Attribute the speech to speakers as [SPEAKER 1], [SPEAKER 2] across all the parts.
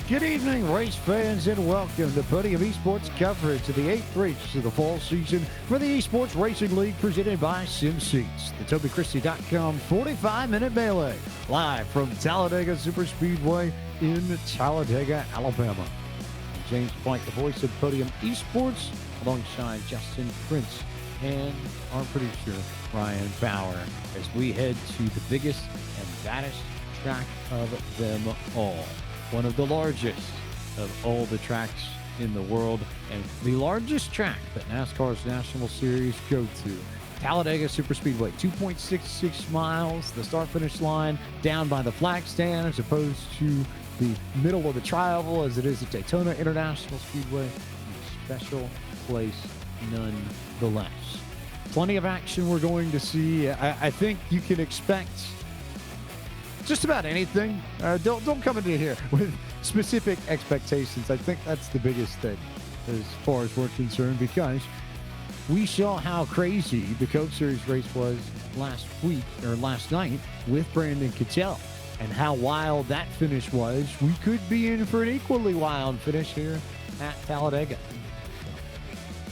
[SPEAKER 1] Good evening, race fans, and welcome to plenty of esports coverage of the 8th race of the fall season for the Esports Racing League presented by SimSeats. The TobyChristie.com 45-minute melee, live from Talladega Superspeedway in Talladega, Alabama. I'm James White, the voice of Podium Esports, alongside Justin Prince and our producer, Ryan Bauer, as we head to the biggest and baddest track of them all. One of the largest of all the tracks in the world, and the largest track that NASCAR's National Series go to. Talladega Superspeedway, 2.66 miles, the start-finish line down by the flag stand as opposed to the middle of the tri-oval as it is at Daytona International Speedway. A special place nonetheless. Plenty of action we're going to see. I think you can expect just about anything. Don't come into here with specific expectations. I think that's the biggest thing as far as we're concerned, because we saw how crazy the Coke Series race was last night with Brandon Kittel, and how wild that finish was. We could be in for an equally wild finish here at Talladega.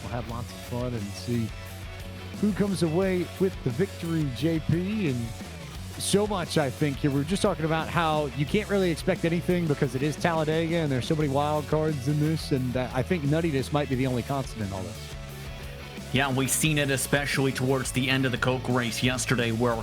[SPEAKER 1] We'll have lots of fun and see who comes away with the victory, JP, and so much, I think. Here we're just talking about how you can't really expect anything because it is Talladega and there's so many wild cards in this, and I think nuttiness might be the only constant in all this.
[SPEAKER 2] Yeah, and we've seen it especially towards the end of the Coke race yesterday, where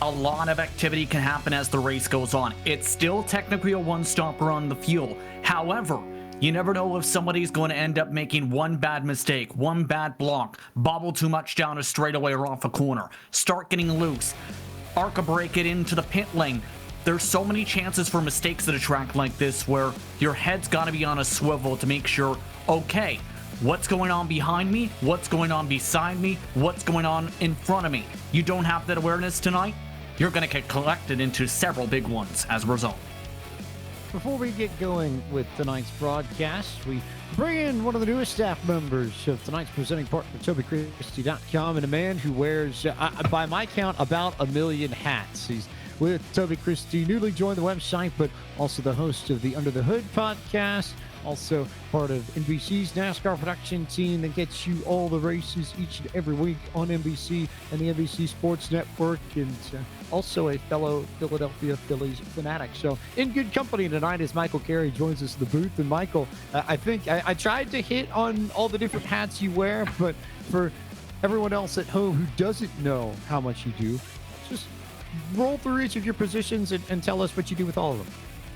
[SPEAKER 2] a lot of activity can happen as the race goes on. It's still technically a one-stopper on the fuel. However, you never know if somebody's going to end up making one bad mistake, one bad block, bobble too much down a straightaway or off a corner, start getting loose, ARCA break it into the pit lane. There's so many chances for mistakes at a track like this where your head's got to be on a swivel to make sure, okay, what's going on behind me? What's going on beside me? What's going on in front of me? You don't have that awareness tonight, you're going to get collected into several big ones as a result.
[SPEAKER 1] Before we get going with tonight's broadcast, we bring in one of the newest staff members of tonight's presenting partner, TobyChristie.com, and a man who wears, by my count, about 1 million hats. He's with Toby Christie, newly joined the website, but also the host of the Under the Hood podcast, also part of NBC's NASCAR production team that gets you all the races each and every week on NBC and the NBC Sports Network, and also a fellow Philadelphia Phillies fanatic. So in good company tonight as Michael Carey joins us in the booth. And Michael, I think I tried to hit on all the different hats you wear, but for everyone else at home who doesn't know how much you do, just roll through each of your positions and tell us what you do with all of them.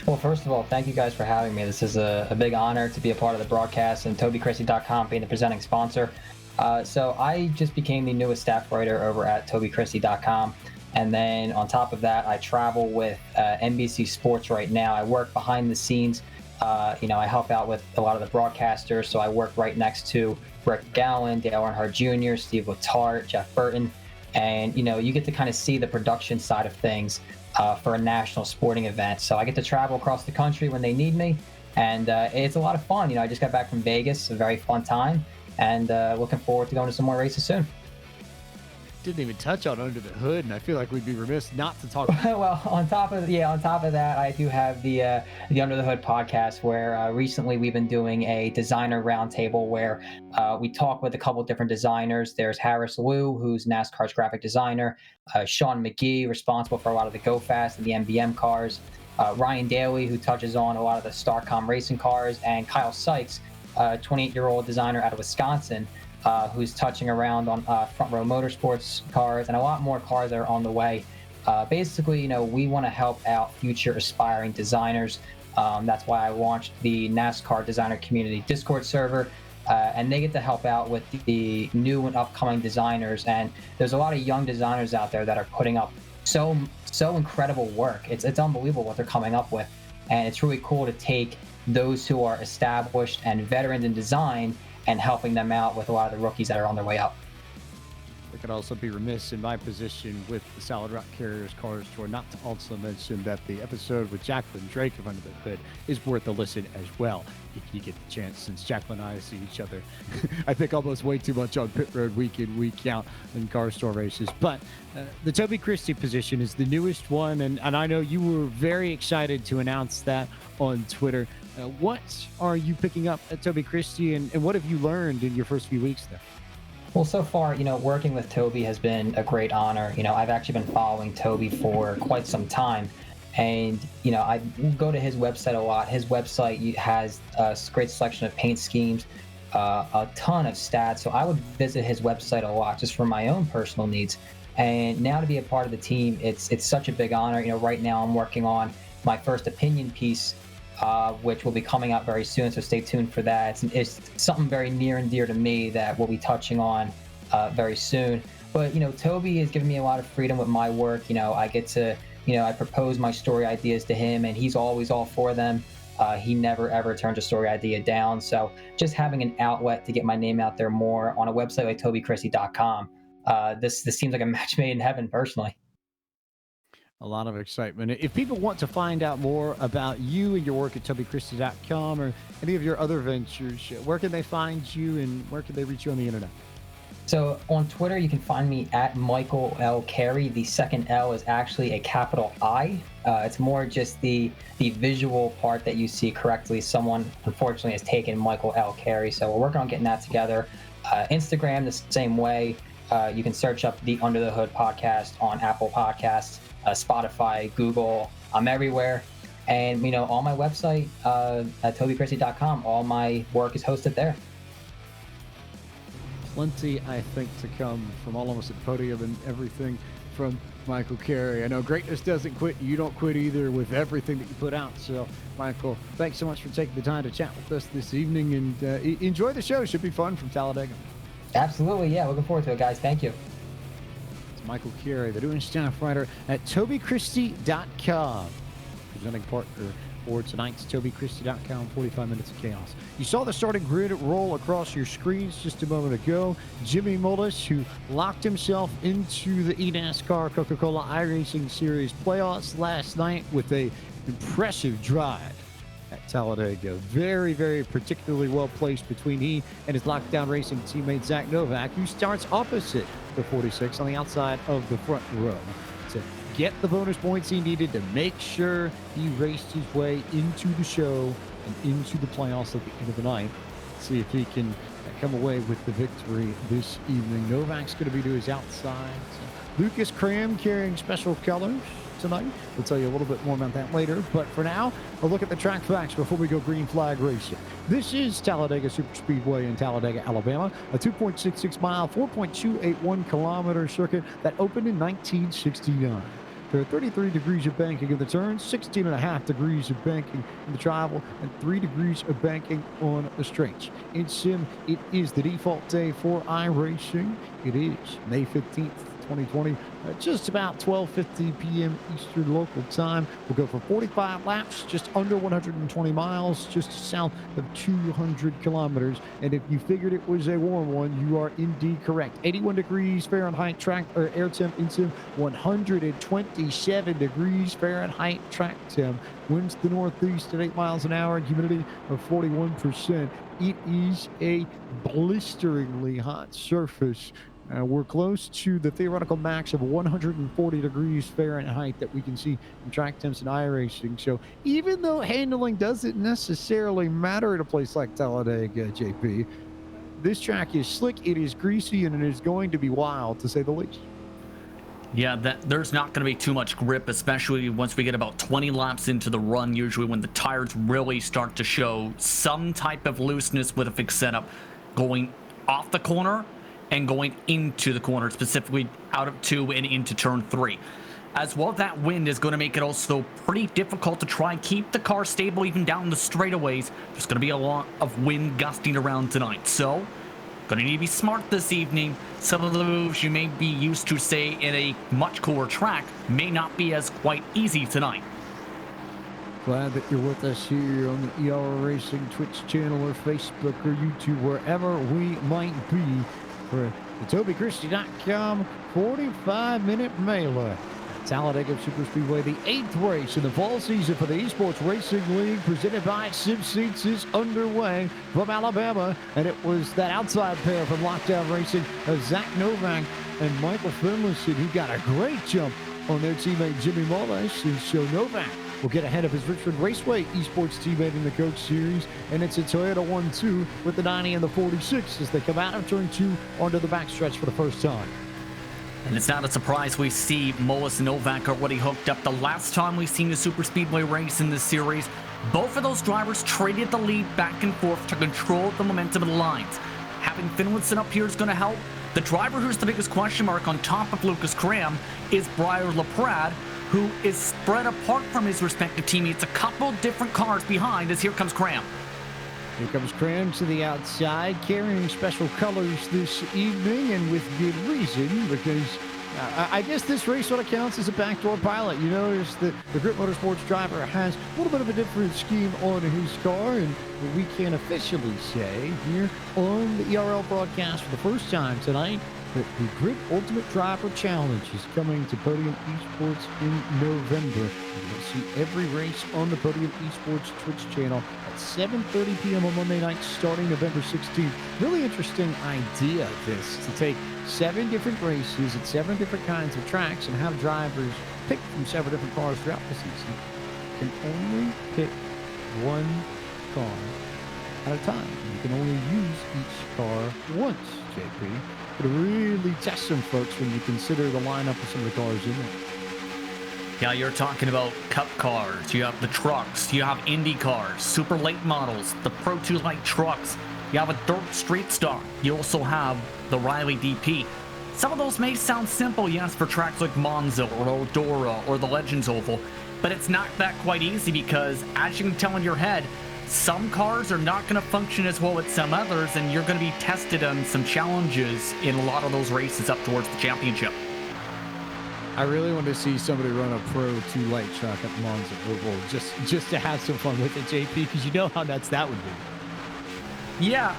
[SPEAKER 3] Well, first of all, thank you guys for having me. This is a big honor to be a part of the broadcast and TobyChristie.com being the presenting sponsor. So I just became the newest staff writer over at TobyChristie.com. And then on top of that, I travel with NBC Sports right now. I work behind the scenes. I help out with a lot of the broadcasters. So I work right next to Rick Gowan, Dale Earnhardt Jr., Steve Letarte, Jeff Burton. And, you get to kind of see the production side of things for a national sporting event. So I get to travel across the country when they need me. And it's a lot of fun. I just got back from Vegas, a very fun time. And looking forward to going to some more races soon.
[SPEAKER 1] Didn't even touch on Under the Hood, and I feel like we'd be remiss not to talk.
[SPEAKER 3] Well, on top of that, I do have the Under the Hood podcast, where recently we've been doing a designer roundtable where we talk with a couple of different designers. There's Harris Liu, who's NASCAR's graphic designer, Sean McGee, responsible for a lot of the Go Fast and the MBM cars, Ryan Daly, who touches on a lot of the Starcom racing cars, and Kyle Sykes, 28-year-old designer out of Wisconsin, who's touching around on Front Row Motorsports cars and a lot more cars that are on the way. Basically, we want to help out future aspiring designers. That's why I launched the NASCAR Designer Community Discord server, and they get to help out with the new and upcoming designers. And there's a lot of young designers out there that are putting up so incredible work. It's unbelievable what they're coming up with, and it's really cool to take those who are established and veterans in design and helping them out with a lot of the rookies that are on their way up.
[SPEAKER 1] I could also be remiss in my position with the Solid Rock Carriers Cars Tour not to also mention that the episode with Jacqueline Drake of Under the Hood is worth a listen as well, if you get the chance, since Jacqueline and I see each other, I think, almost way too much on pit road week in, week out in car store races. But the Toby Christie position is the newest one, and I know you were very excited to announce that on Twitter. What are you picking up at Toby Christie, and what have you learned in your first few weeks there?
[SPEAKER 3] Well, so far, working with Toby has been a great honor. I've actually been following Toby for quite some time. And, I go to his website a lot. His website has a great selection of paint schemes, a ton of stats. So I would visit his website a lot just for my own personal needs. And now to be a part of the team, it's such a big honor. Right now I'm working on my first opinion piece, which will be coming out very soon, so stay tuned for that. It's something very near and dear to me that we'll be touching on very soon. But, Toby has given me a lot of freedom with my work. I get to, I propose my story ideas to him, and he's always all for them. He never, ever turns a story idea down. So just having an outlet to get my name out there more on a website like TobyChristie.com, this seems like a match made in heaven, personally.
[SPEAKER 1] A lot of excitement. If people want to find out more about you and your work at TobyChristie.com or any of your other ventures, where can they find you and where can they reach you on the internet?
[SPEAKER 3] So on Twitter, you can find me at Michael L. Carey. The second L is actually a capital I. It's more just the visual part that you see correctly. Someone, unfortunately, has taken Michael L. Carey, so we're working on getting that together. Instagram, the same way. You can search up the Under the Hood podcast on Apple Podcasts, Spotify, Google. I'm everywhere. And, on my website at TobyChristie.com, all my work is hosted there.
[SPEAKER 1] Plenty, I think, to come from all of us at the podium and everything from Michael Carey. I know greatness doesn't quit. You don't quit either with everything that you put out. So, Michael, thanks so much for taking the time to chat with us this evening, and enjoy the show. Should be fun from Talladega.
[SPEAKER 3] Absolutely. Yeah, looking forward to it, guys. Thank you.
[SPEAKER 1] Michael Carey, the newest staff writer at TobyChristie.com, presenting partner for tonight's TobyChristie.com 45 Minutes of Chaos. You saw the starting grid roll across your screens just a moment ago. Jimmy Mullis, who locked himself into the eNASCAR Coca-Cola iRacing Series playoffs last night with a impressive drive at Talladega. Very, very particularly well placed between he and his lockdown racing teammate Zach Novak, who starts opposite the 46 on the outside of the front row to get the bonus points he needed to make sure he raced his way into the show and into the playoffs at the end of the night. See if he can come away with the victory this evening. Novak's going to be to his outside. Lucas Cram carrying special colors. tonight. We'll tell you a little bit more about that later. But for now, a look at the track facts before we go green flag racing. This is Talladega Superspeedway in Talladega, Alabama, a 2.66 mile, 4.281 kilometer circuit that opened in 1969. There are 33 degrees of banking in the turns, 16.5 degrees of banking in the travel, and 3 degrees of banking on the straights. In sim, it is the default day for iRacing. It is May 15th, 2020, just about 12:50 p.m. Eastern local time. We'll go for 45 laps, just under 120 miles, just south of 200 kilometers. And if you figured it was a warm one, you are indeed correct. 81 degrees Fahrenheit track or air temp in sim, 127 degrees Fahrenheit track temp. Winds to the northeast at 8 miles an hour and humidity of 41%. It is a blisteringly hot surface. We're close to the theoretical max of 140 degrees Fahrenheit that we can see in track temps and iRacing. So even though handling doesn't necessarily matter at a place like Talladega, JP, this track is slick, it is greasy, and it is going to be wild, to say the least.
[SPEAKER 2] Yeah, there's not going to be too much grip, especially once we get about 20 laps into the run, usually when the tires really start to show some type of looseness with a fixed setup going off the corner and going into the corner, specifically out of 2 and into turn 3. As well, that wind is going to make it also pretty difficult to try and keep the car stable even down the straightaways. There's going to be a lot of wind gusting around tonight, so going to need to be smart this evening. Some of the moves you may be used to, say, in a much cooler track may not be as quite easy tonight.
[SPEAKER 1] Glad that you're with us here on the ER Racing Twitch channel or Facebook or YouTube, wherever we might be, for the TobyChristie.com 45-minute mailer. Talladega Superspeedway, the 8th race in the fall season for the Esports Racing League, presented by SimSeats, is underway from Alabama. And it was that outside pair from Lockdown Racing, Zach Novak and Michael Finlayson, who got a great jump on their teammate Jimmy Mullis. And so Novak will get ahead of his Richmond Raceway Esports teammate in the Coach Series, and it's a Toyota 1-2 with the 90 and the 46 as they come out of turn 2 onto the backstretch for the first time.
[SPEAKER 2] And it's not a surprise we see Mullis and Novak already hooked up. The last time we've seen a super speedway race in this series, both of those drivers traded the lead back and forth to control the momentum of the lines. Having Finlayson up here is going to help. The driver who's the biggest question mark on top of Lucas Graham is Briar LaPrade, who is spread apart from his respective teammates, a couple different cars behind, as here comes Graham.
[SPEAKER 1] Here comes Graham to the outside, carrying special colors this evening, and with good reason, because I guess this race sort of counts as a backdoor pilot. You notice that the Grip Motorsports driver has a little bit of a different scheme on his car, and we can officially say here on the ERL broadcast for the first time tonight that the Grip Ultimate Driver Challenge is coming to Podium Esports in November. You'll see every race on the Podium Esports Twitch channel at 7:30 p.m. on Monday night, starting November 16th. Really interesting idea, this, to take 7 different races at 7 different kinds of tracks and have drivers pick from 7 different cars throughout the season. You can only pick one car at a time. You can only use each car once, JP. It really tests some folks when you consider the lineup of some of the cars in there.
[SPEAKER 2] Yeah, you're talking about cup cars, you have the trucks, you have Indy cars, super late models, the Pro 2 light trucks, you have a dirt street stock, you also have the Riley DP. Some of those may sound simple, yes, for tracks like Monza or Eldora or the Legends Oval, but it's not that quite easy because, as you can tell in your head, some cars are not going to function as well as some others, and you're going to be tested on some challenges in a lot of those races up towards the championship.
[SPEAKER 1] I really want to see somebody run a Pro 2 light truck at Monza Oval just to have some fun with it, JP, because you know how nuts that would be.
[SPEAKER 2] Yeah,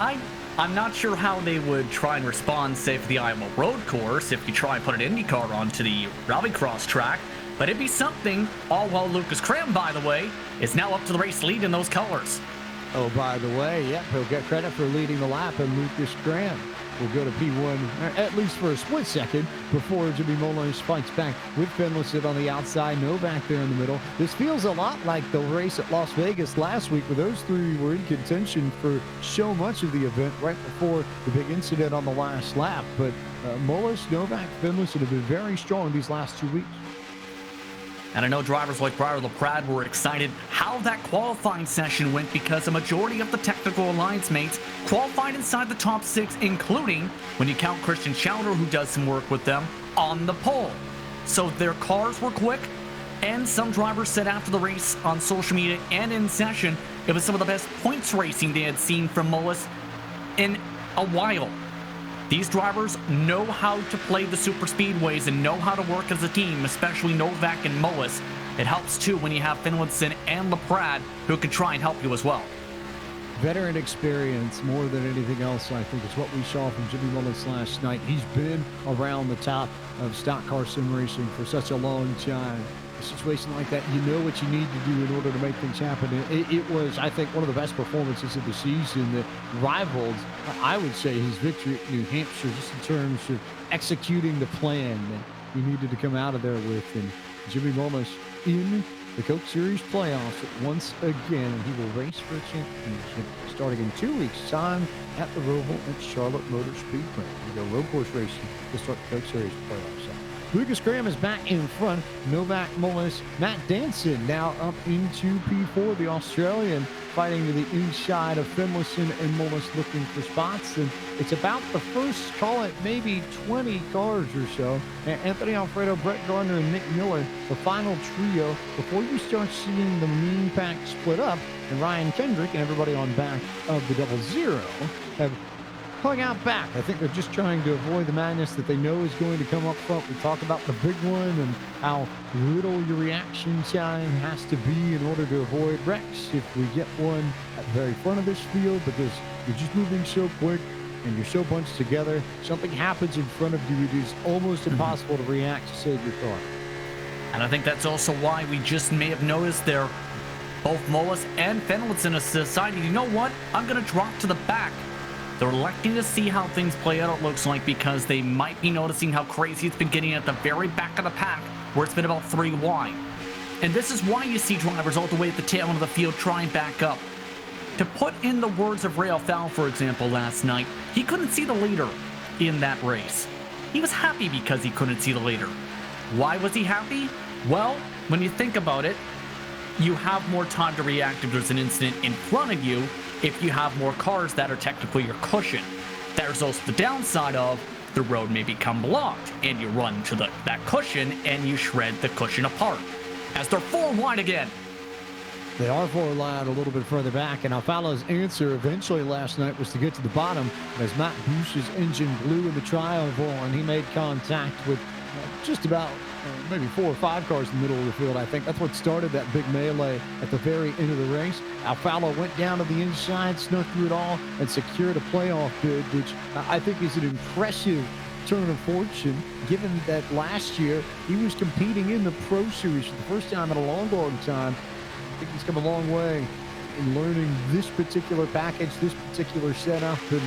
[SPEAKER 2] I'm not sure how they would try and respond, say, for the Iowa Road Course if you try and put an IndyCar onto the Rallycross track. But it'd be something, all while Lucas Graham, by the way, is now up to the race lead in those colors.
[SPEAKER 1] Oh, by the way, yep, he'll get credit for leading the lap, and Lucas Graham will go to P1, at least for a split second, before Jimmy Mullis fights back with Finlayson on the outside, Novak there in the middle. This feels a lot like the race at Las Vegas last week, where those 3 were in contention for so much of the event right before the big incident on the last lap. But Mullis, Novak, Finlayson have been very strong these last 2 weeks.
[SPEAKER 2] And I know drivers like Briar LaPrade were excited how that qualifying session went because a majority of the technical alliance mates qualified inside the top 6, including, when you count Christian Schauder, who does some work with them, on the pole. So their cars were quick, and some drivers said after the race on social media and in session, it was some of the best points racing they had seen from Mullis in a while. These drivers know how to play the super speedways and know how to work as a team, especially Novak and Mullis. It helps too when you have Finlayson and LaPrade who can try and help you as well.
[SPEAKER 1] Veteran experience more than anything else, I think, is what we saw from Jimmy Mullis last night. He's been around the top of stock car sim racing for such a long time. A situation like that, you know what you need to do in order to make things happen. It was, I think, one of the best performances of the season that rivaled, I would say, his victory at New Hampshire, just in terms of executing the plan that he needed to come out of there with. And Jimmy Mullis in the Coke Series playoffs once again, and he will race for a championship starting in 2 weeks' time at the Roval at Charlotte Motor Speedway. We go road course racing to start the Coke Series playoffs. Lucas Graham is back in front. Novak, Mullis, Matt Danson now up into P4. The Australian fighting to the inside of Finlayson and Mullis looking for spots. And it's about the first, call it maybe 20 cars or so. And Anthony Alfredo, Brett Gardner, and Nick Miller, the final trio, before you start seeing the mean pack split up. And Ryan Kendrick and everybody on back of the 00 have hung out back. I think they're just trying to avoid the madness that they know is going to come up front. We talk about the big one and how little your reaction time has to be in order to avoid wrecks if we get one at the very front of this field, because you're just moving so quick and you're so bunched together. Something happens in front of you, it is almost impossible to react to save your car.
[SPEAKER 2] And I think that's also why we just may have noticed there, both Mullis and Finlayson have decided, you know what, I'm going to drop to the back. They're electing to see how things play out, it looks like, because they might be noticing how crazy it's been getting at the very back of the pack, where it's been about 3 wide. And this is why you see drivers all the way at the tail end of the field try and back up. To put in the words of Ray Alfal, for example, last night, he couldn't see the leader in that race. He was happy because he couldn't see the leader. Why was he happy? Well, when you think about it, you have more time to react if there's an incident in front of you if you have more cars that are technically your cushion. There's also the downside of the road may become blocked and you run to that cushion and you shred the cushion apart. As they're 4 wide again.
[SPEAKER 1] They are 4 wide a little bit further back, and Alfalo's answer eventually last night was to get to the bottom as Matt Bush's engine blew in the tri-oval and he made contact with just about maybe 4 or 5 cars in the middle of the field. I think that's what started that big melee at the very end of the race. Alfalo went down to the inside, snuck through it all, and secured a playoff bid, which I think is an impressive turn of fortune, given that last year he was competing in the Pro Series for the first time in a long, long time. I think he's come a long way in learning this particular package, this particular setup, and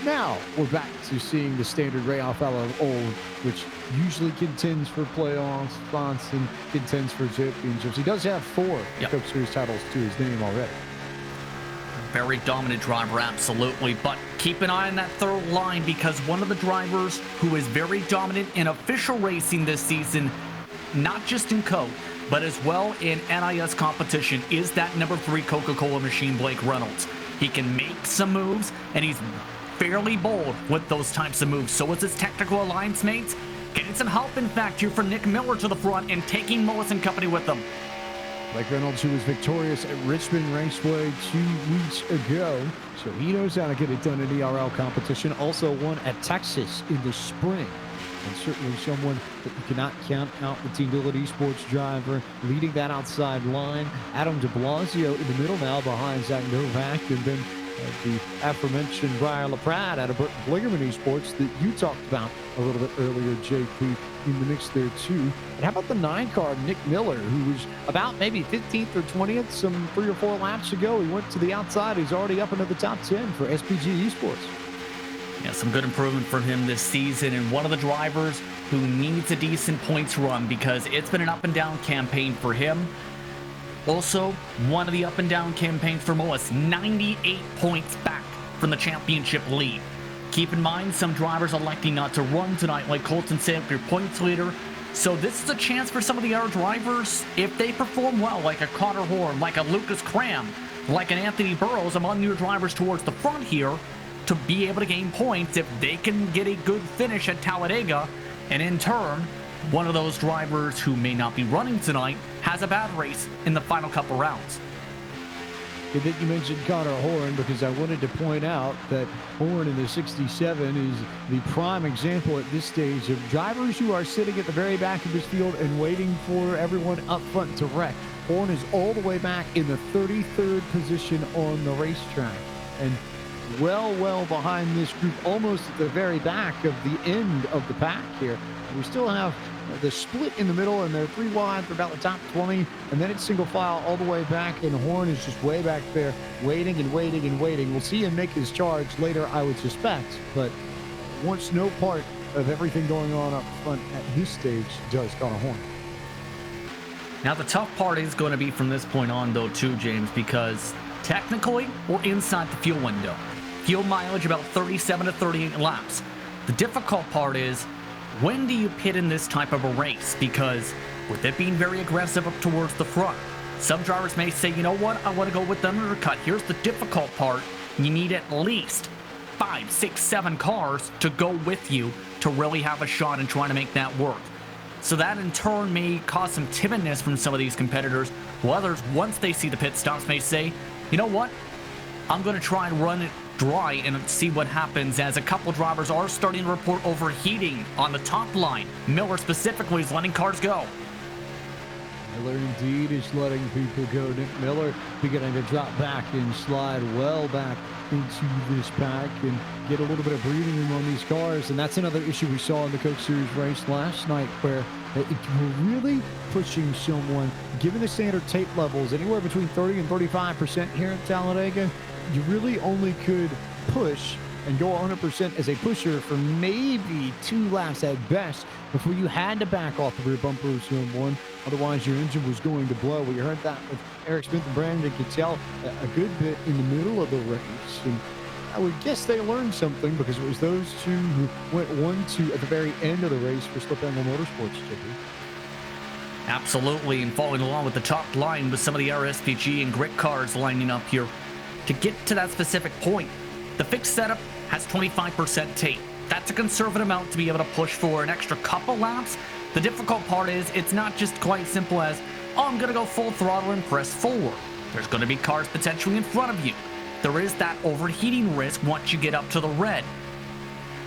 [SPEAKER 1] now we're back to seeing the standard Ray Alfalo of old, which usually contends for playoff spots and contends for championships. He does have 4 Cup Series titles to his name already.
[SPEAKER 2] Very dominant driver, absolutely, but keep an eye on that third line, because one of the drivers who is very dominant in official racing this season, not just in Coke, but as well in NIS competition, is that number 3 Coca-Cola machine, Blake Reynolds. He can make some moves, and he's fairly bold with those types of moves. So is his technical alliance mates. Getting some help, in fact, here for Nick Miller to the front and taking Mullis and company with them.
[SPEAKER 1] Blake Reynolds, who was victorious at Richmond Raceway 2 weeks ago, so he knows how to get it done in ERL competition. Also won at Texas in the spring. And certainly someone that you cannot count out. The Team Dillard Esports driver leading that outside line. Adam de Blasio in the middle now behind Zach Novak. And then the aforementioned Briar LaPrade out of Blingerman Esports that you talked about a little bit earlier, JP, in the mix there too. And how about the 9-car Nick Miller, who was about maybe 15th or 20th some 3 or 4 laps ago. He went to the outside. He's already up into the top 10 for SPG Esports.
[SPEAKER 2] Yeah, some good improvement from him this season, and one of the drivers who needs a decent points run because it's been an up and down campaign for him. Also, one of the up and down campaigns for Mullis, 98 points back from the championship lead. Keep in mind, some drivers electing not to run tonight, like Colton Samp, your points leader, So this is a chance for some of the other drivers, if they perform well, like a Connor Horn, like a Lucas Cram, like an Anthony Burrows, among your drivers towards the front here, to be able to gain points if they can get a good finish at Talladega, and in turn, one of those drivers who may not be running tonight has a bad race in the final couple rounds.
[SPEAKER 1] Good that you mentioned Connor Horn, because I wanted to point out that Horn in the 67 is the prime example at this stage of drivers who are sitting at the very back of this field and waiting for everyone up front to wreck. Horn is all the way back in the 33rd position on the racetrack, and well behind this group, almost at the very back of the end of the pack here. We still have the split in the middle, and they're 3 wide for about the top 20, and then it's single file all the way back, and Horn is just way back there waiting and waiting and waiting. We'll see him make his charge later, I would suspect, but wants no part of everything going on up front at his stage, does Connor Horn.
[SPEAKER 2] Now the tough part is going to be from this point on though too, James, because technically we're inside the fuel window. Fuel mileage about 37 to 38 laps. The difficult part is, when do you pit in this type of a race? Because with it being very aggressive up towards the front, some drivers may say, you know what, I want to go with the undercut. Here's the difficult part. You need at least 5, 6, 7 cars to go with you to really have a shot in trying to make that work. So that in turn may cause some timidness from some of these competitors, while others, once they see the pit stops, may say, you know what, I'm going to try and run it dry and see what happens, as a couple drivers are starting to report overheating on the top line. Miller specifically is letting cars go.
[SPEAKER 1] Miller indeed is letting people go. Nick Miller beginning to drop back and slide well back into this pack and get a little bit of breathing room on these cars. And that's another issue we saw in the Coke Series race last night, where you're really pushing someone, given the standard tape levels, anywhere between 30 and 35% here at Talladega. You really only could push and go 100% as a pusher for maybe 2 laps at best before you had to back off the rear bumper of zone 1. Otherwise, your engine was going to blow. We heard that with Eric Smith and Brandon Cattell a good bit in the middle of the race. And I would guess they learned something, because it was those two who went 1-2 at the very end of the race for Slip Angle Motorsports, Chippy.
[SPEAKER 2] Absolutely, and following along with the top line with some of the RSPG and grit cars lining up here. To get to that specific point, the fixed setup has 25% tape. That's a conservative amount to be able to push for an extra couple laps. The difficult part is, it's not just quite simple as, oh, I'm going to go full throttle and press forward. There's going to be cars potentially in front of you. There is that overheating risk once you get up to the red.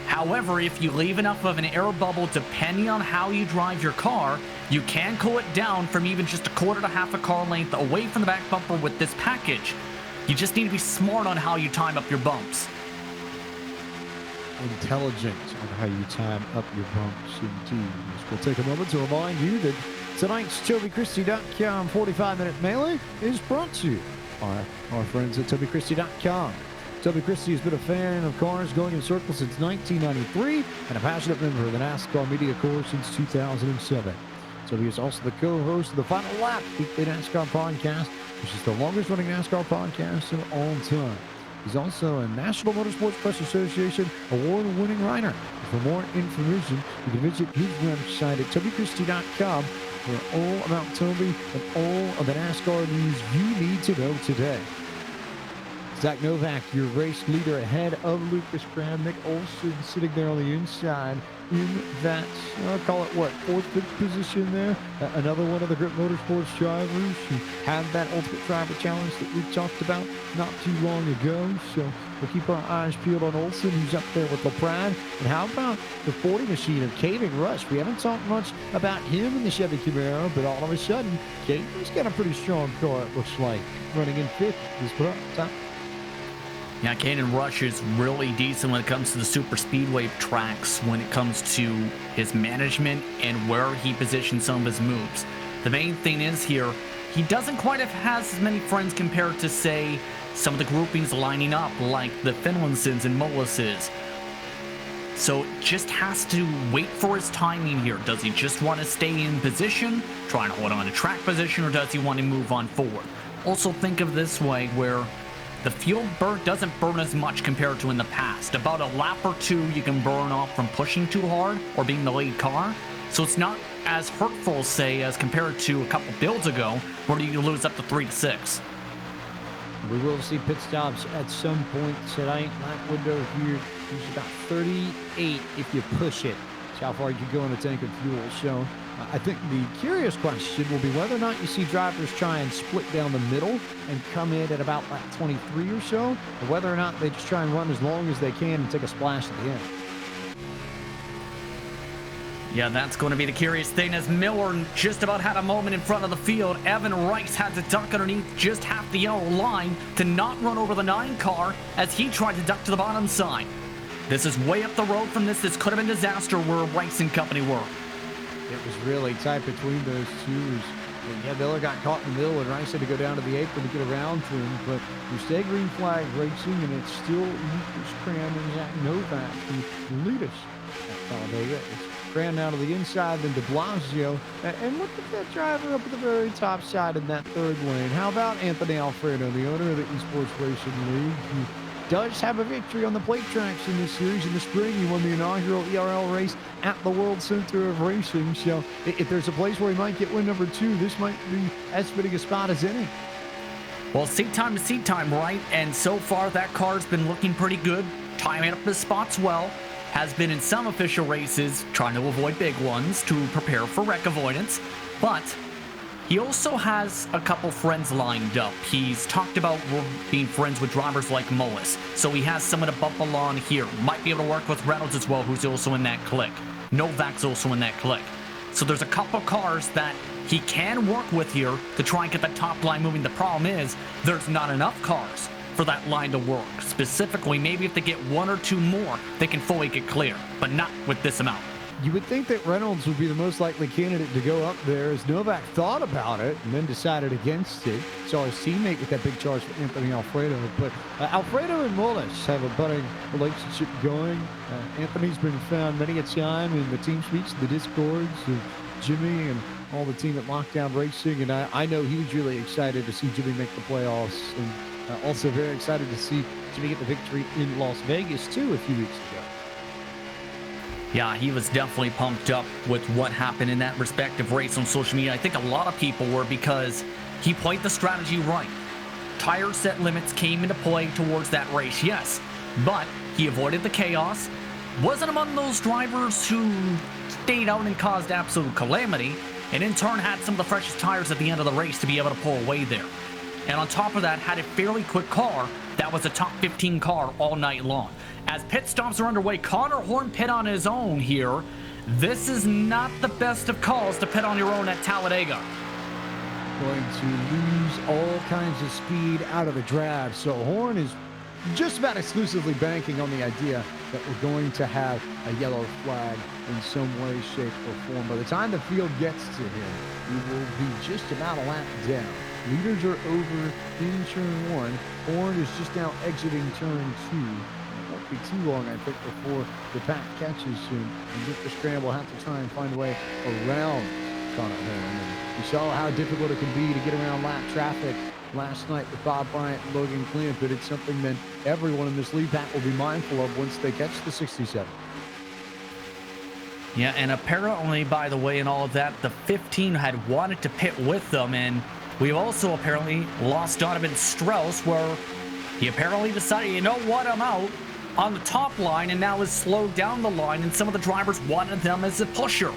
[SPEAKER 2] However, if you leave enough of an air bubble, depending on how you drive your car, you can cool it down from even just a quarter to half a car length away from the back bumper with this package. You just need to be smart on how you time up your bumps.
[SPEAKER 1] Intelligent on how you time up your bumps, indeed. We'll take a moment to remind you that tonight's TobyChristie.com 45-minute melee is brought to you by our friends at TobyChristie.com. Toby Christie has been a fan of cars going in circles since 1993 and a passionate member of the NASCAR Media Corps since 2007. Toby is also the co-host of the Final Lap weekly NASCAR podcast, which is the longest-running NASCAR podcast of all time. He's also a National Motorsports Press Association award-winning writer. For more information, you can visit his website at TobyChristie.com for all about Toby and all of the NASCAR news you need to know today. Zach Novak, your race leader, ahead of Lucas Cram. Nick Olson sitting there on the inside in that, I'll call it what, 4th, 5th position there. Another one of the Grip Motorsports drivers who had that Ultimate Driver Challenge that we talked about not too long ago. So we'll keep our eyes peeled on Olson, who's up there with LaPrade. And how about the 40 machine of Caving Rush? We haven't talked much about him in the Chevy Camaro, but all of a sudden, Caving's got a pretty strong car, it looks like. Running in 5th, he's put up top.
[SPEAKER 2] Yeah, Caden Rush is really decent when it comes to the super speedway tracks, when it comes to his management and where he positions some of his moves. The main thing is here, he doesn't quite have as many friends compared to, say, some of the groupings lining up like the Finlansons and Mullises. So just has to wait for his timing here. Does he just want to stay in position, trying to hold on to track position, or does he want to move on forward? Also think of this way, where the fuel burn doesn't burn as much compared to in the past. About a lap or two you can burn off from pushing too hard or being the lead car. So it's not as hurtful, say, as compared to a couple builds ago, where you lose up to 3 to 6.
[SPEAKER 1] We will see pit stops at some point tonight. Lap window here is about 38 if you push it. That's how far you can go in a tank of fuel. So I think the curious question will be whether or not you see drivers try and split down the middle and come in at about lap 23 or so, or whether or not they just try and run as long as they can and take a splash at the end.
[SPEAKER 2] Yeah, that's going to be the curious thing, as Miller just about had a moment in front of the field. Evan Rice had to duck underneath just half the yellow line to not run over the 9 car as he tried to duck to the bottom side. This is way up the road from this. This could have been disaster where Rice and company were.
[SPEAKER 1] It was really tight between those two. Yeah, Miller got caught in the middle, and Rice had to go down to the apron to get around to him. But you stay green flag racing, and it's still Lucas Cram and Zach Novak who lead us at Talladega. It's Cram now to the inside, then de Blasio. And look at that driver up at the very top side in that third lane. How about Anthony Alfredo, the owner of the Esports Racing League, who does have a victory on the plate tracks in this series. In the spring, he won the inaugural ERL race at the World Center of Racing. So if there's a place where he might get win number 2, this might be as fitting a spot as any.
[SPEAKER 2] Well, seat time to seat time, right? And so far, that car's been looking pretty good, timing up the spots well. Has been in some official races, trying to avoid big ones to prepare for wreck avoidance. But he also has a couple friends lined up. He's talked about being friends with drivers like Mullis, so he has someone to bump along here. Might be able to work with Reynolds as well, who's also in that clique. Novak's also in that clique. So there's a couple cars that he can work with here to try and get the top line moving. The problem is there's not enough cars for that line to work. Specifically, maybe if they get 1 or 2 more, they can fully get clear, but not with this amount.
[SPEAKER 1] You would think that Reynolds would be the most likely candidate to go up there, as Novak thought about it and then decided against it. Saw his teammate with that big charge for Anthony Alfredo. But Alfredo and Mullis have a budding relationship going. Anthony's been found many a time in the team speaks, the Discords, Jimmy and all the team at Lockdown Racing. And I know he was really excited to see Jimmy make the playoffs. And also very excited to see Jimmy get the victory in Las Vegas, too, a few weeks ago.
[SPEAKER 2] Yeah, he was definitely pumped up with what happened in that respective race on social media. I think a lot of people were, because he played the strategy right. Tire set limits came into play towards that race, yes, but he avoided the chaos. Wasn't among those drivers who stayed out and caused absolute calamity, and in turn had some of the freshest tires at the end of the race to be able to pull away there. And on top of that, had a fairly quick car that was a top 15 car all night long. As pit stops are underway, Connor Horn pit on his own here. This is not the best of calls to pit on your own at Talladega.
[SPEAKER 1] Going to lose all kinds of speed out of the draft. So Horn is just about exclusively banking on the idea that we're going to have a yellow flag in some way, shape, or form. By the time the field gets to him, he will be just about a lap down. Leaders are over in turn 1. Horn is just now exiting turn 2. It won't be too long, I think, before the pack catches him. And Victor Scram will have to try and find a way around Connor Horn. And we saw how difficult it can be to get around lap traffic last night with Bob Bryant and Logan Clint, but it's something that everyone in this lead pack will be mindful of once they catch the 67.
[SPEAKER 2] Yeah, and apparently, by the way, in all of that, the 15 had wanted to pit with them, and we've also apparently lost Donovan Strauss, where he apparently decided, you know what, I'm out on the top line, and now has slowed down the line, and some of the drivers wanted them as a pusher.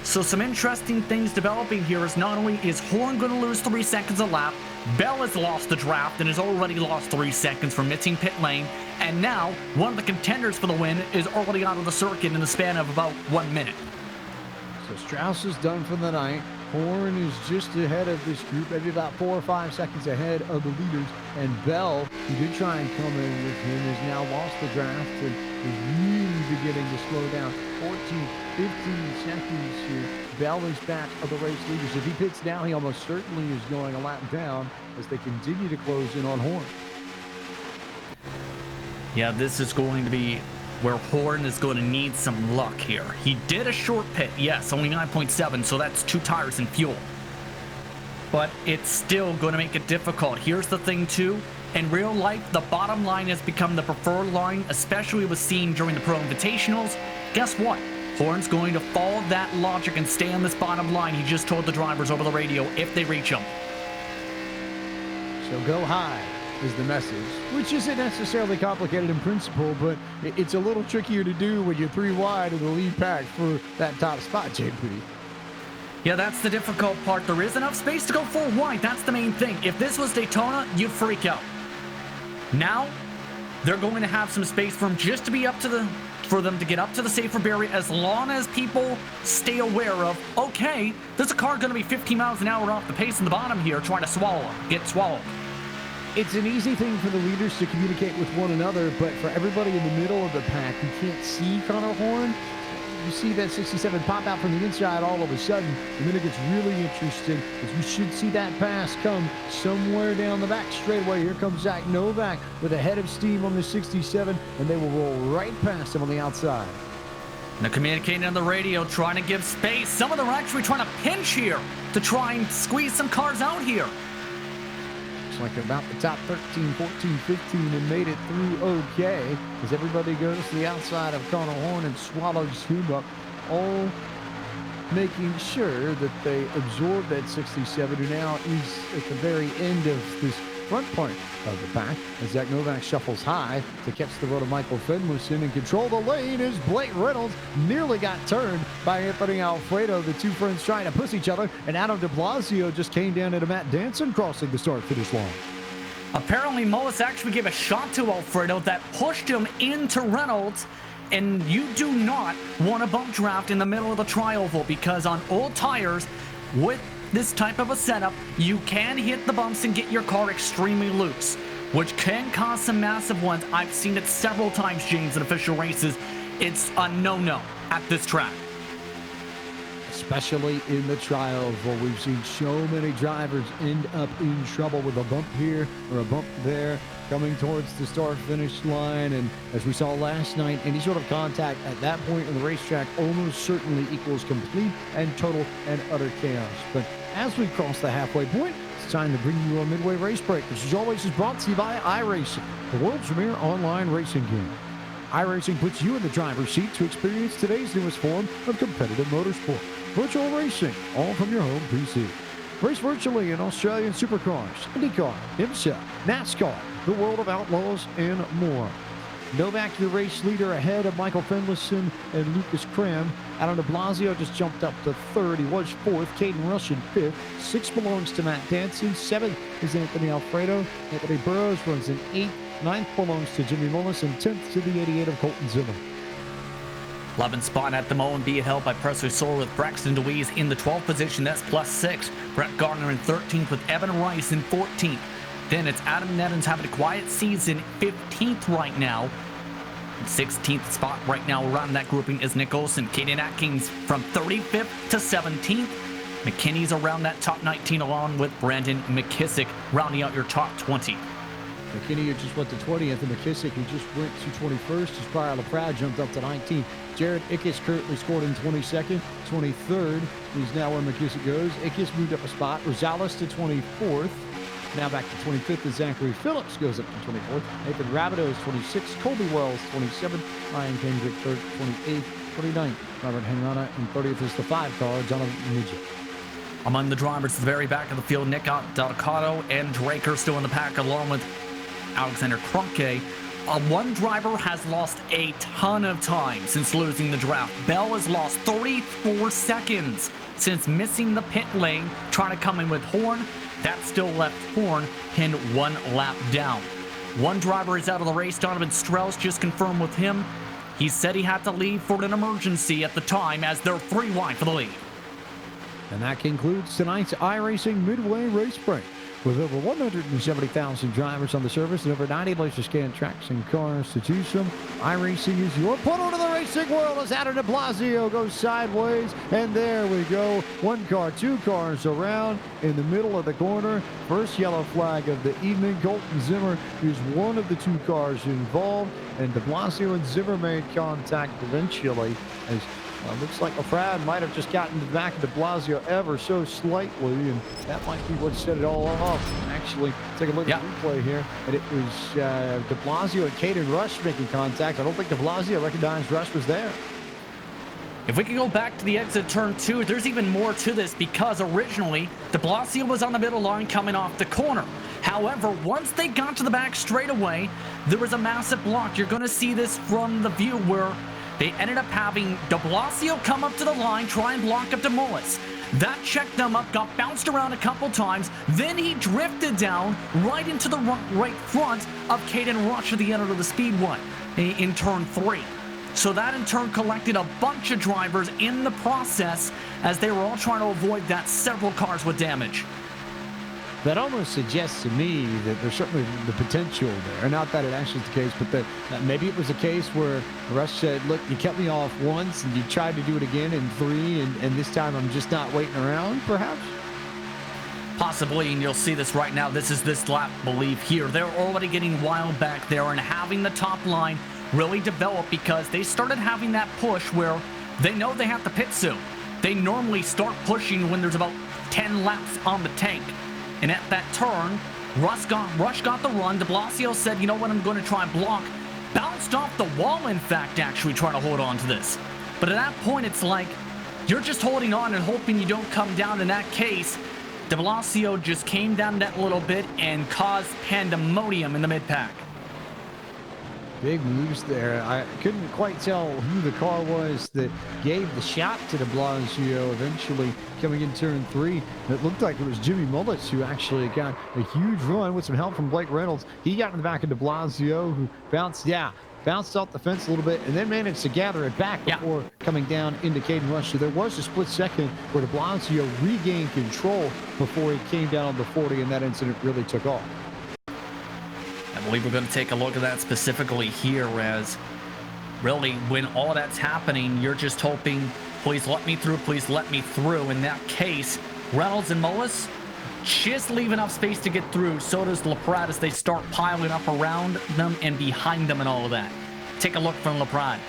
[SPEAKER 2] So some interesting things developing here is not only is Horn going to lose 3 seconds a lap, Bell has lost the draft and has already lost 3 seconds from missing pit lane, and now one of the contenders for the win is already out of the circuit in the span of about 1 minute.
[SPEAKER 1] So Strauss is done for the night. Horn is just ahead of this group, maybe about 4 or 5 seconds ahead of the leaders. And Bell, who did try and come in with him, has now lost the draft and is really beginning to slow down. 14, 15 seconds here. Bell is back of the race leaders. If he pits now, he almost certainly is going a lap down as they continue to close in on Horn.
[SPEAKER 2] Yeah, this is going to be where Horn is going to need some luck here. He did a short pit, yes, only 9.7, so that's 2 tires and fuel. But it's still going to make it difficult. Here's the thing, too. In real life, the bottom line has become the preferred line, especially was seen during the Pro Invitationals. Guess what? Horn's going to follow that logic and stay on this bottom line. He just told the drivers over the radio if they reach him.
[SPEAKER 1] So go high is the message, which isn't necessarily complicated in principle, but it's a little trickier to do when you're 3 wide in the lead pack for that top spot, JP.
[SPEAKER 2] Yeah, that's the difficult part. There is enough space to go 4 wide. That's the main thing. If this was Daytona, you'd freak out. Now, they're going to have some space for them just to be for them to get up to the safer barrier, as long as people stay aware of, okay, there's a car going to be 15 miles an hour off the pace in the bottom here trying to get swallowed.
[SPEAKER 1] It's an easy thing for the leaders to communicate with one another, but for everybody in the middle of the pack who can't see Connor Horn, you see that 67 pop out from the inside all of a sudden, and then it gets really interesting, because we should see that pass come somewhere down the back straightaway. Here comes Zach Novak with a head of steam on the 67, and they will roll right past him on the outside.
[SPEAKER 2] They're communicating on the radio, trying to give space. Some of them are actually trying to pinch here to try and squeeze some cars out here.
[SPEAKER 1] Like about the top 13, 14, 15 and made it through okay, as everybody goes to the outside of Connor Horn and swallows him up, all making sure that they absorb that 67, who now is at the very end of this front part of the pack, as Zach Novak shuffles high to catch the road of Michael Finlayson and control the lane as Blake Reynolds nearly got turned by Anthony Alfredo. The two friends trying to push each other, and Adam de Blasio just came down into Matt Danson crossing the start-finish line.
[SPEAKER 2] Apparently, Mullis actually gave a shot to Alfredo that pushed him into Reynolds, and you do not want to bump draft in the middle of the tri-oval, because on old tires, with this type of a setup, you can hit the bumps and get your car extremely loose, which can cause some massive ones. I've seen it several times, James, in official races. It's a no-no at this track.
[SPEAKER 1] Especially in the trials, where we've seen so many drivers end up in trouble with a bump here or a bump there coming towards the start-finish line. And as we saw last night, any sort of contact at that point in the racetrack almost certainly equals complete and total and utter chaos. But as we cross the halfway point, it's time to bring you a midway race break, which as always is brought to you by iRacing, the world's premier online racing game. iRacing puts you in the driver's seat to experience today's newest form of competitive motorsport. Virtual racing, all from your home PC. Race virtually in Australian supercars, IndyCar, IMSA, NASCAR, the World of Outlaws, and more. Novak, the race leader, ahead of Michael Finlayson and Lucas Cram. Adam de Blasio just jumped up to third. He was fourth. Caden Rush in fifth. Sixth belongs to Matt Danson. Seventh is Anthony Alfredo. Anthony Burrows runs in eighth. Ninth belongs to Jimmy Mullis, and 10th to the 88 of Colton Zimmer.
[SPEAKER 2] 11th spot at the moment being held by Presley Soar with Braxton DeWeese in the 12th position. That's +6. Brett Gardner in 13th with Evan Rice in 14th. Then it's Adam Nettins having a quiet season, 15th right now. 16th spot right now around that grouping is Nick Olsen. Caden Atkins from 35th to 17th. McKinney's around that top 19 along with Brandon McKissick rounding out your top 20.
[SPEAKER 1] McKinney just went to 20th, and McKissick, who just went to 21st, as Pryor LaPrade jumped up to 19th. Jared Ickes currently scored in 22nd, 23rd. He's now where McKissick goes. Ickes moved up a spot. Rosales to 24th. Now back to 25th as Zachary Phillips goes up to 24th. Nathan Rabideau is 26th. Colby Wells, 27th. Ryan Kendrick, 3rd, 28th. 29th, Robert Henrana, and 30th is the 5 car, Jonathan Midget.
[SPEAKER 2] Among the drivers at the very back of the field, Nick Delicato and Drake are still in the pack, along with Alexander Krunke. One driver has lost a ton of time since losing the draft. Bell has lost 34 seconds since missing the pit lane, trying to come in with Horn. That still left Horn pinned 1 lap down. One driver is out of the race. Donovan Strauss just confirmed with him. He said he had to leave for an emergency at the time, as they're 3 wide for the lead.
[SPEAKER 1] And that concludes tonight's iRacing Midway Race Break. With over 170,000 drivers on the service and over 90 laser-scan tracks and cars to choose from, iRacing is your portal to the racing world as Adam de Blasio goes sideways. And there we go. 1 car, 2 cars around in the middle of the corner. First yellow flag of the evening. Colton Zimmer is one of the 2 cars involved. And de Blasio and Zimmer made contact eventually, as looks like LaFrade might have just gotten to the back of de Blasio ever so slightly, and that might be what set it all off. Actually, take a look at the replay here, and it was de Blasio and Caden Rush making contact. I don't think de Blasio recognized Rush was there.
[SPEAKER 2] If we could go back to the exit turn 2, there's even more to this because originally de Blasio was on the middle line coming off the corner. However, once they got to the back straightaway, there was a massive block. You're going to see this from the view where they ended up having de Blasio come up to the line, try and block up to Mullis. That checked them up, got bounced around a couple times, then he drifted down right into the right front of Caden Rush at the end of the speedway in turn 3. So that in turn collected a bunch of drivers in the process as they were all trying to avoid that, several cars with damage.
[SPEAKER 1] That almost suggests to me that there's certainly the potential there. Not that it actually is the case, but that maybe it was a case where Rush said, look, you kept me off once and you tried to do it again in 3, and this time I'm just not waiting around, perhaps?
[SPEAKER 2] Possibly, and you'll see this right now. This is this lap, believe here. They're already getting wild back there and having the top line really develop because they started having that push where they know they have to pit soon. They normally start pushing when there's about 10 laps on the tank. And at that turn, Rush got the run. De Blasio said, you know what, I'm going to try and block. Bounced off the wall, in fact, actually trying to hold on to this. But at that point, it's like, you're just holding on and hoping you don't come down. In that case, de Blasio just came down that little bit and caused pandemonium in the mid-pack.
[SPEAKER 1] Big moves there. I couldn't quite tell who the car was that gave the shot to de Blasio eventually coming in turn 3. It looked like it was Jimmy Mullis who actually got a huge run with some help from Blake Reynolds. He got in the back of de Blasio, who bounced off the fence a little bit and then managed to gather it back before coming down into Caden Rush. So there was a split second where de Blasio regained control before he came down on the 40, and that incident really took off.
[SPEAKER 2] I believe we're going to take a look at that specifically here, as really when all that's happening, you're just hoping, please let me through, please let me through. In that case, Reynolds and Mullis just leave enough space to get through. So does LaPrade as they start piling up around them and behind them and all of that. Take a look from LaPrade.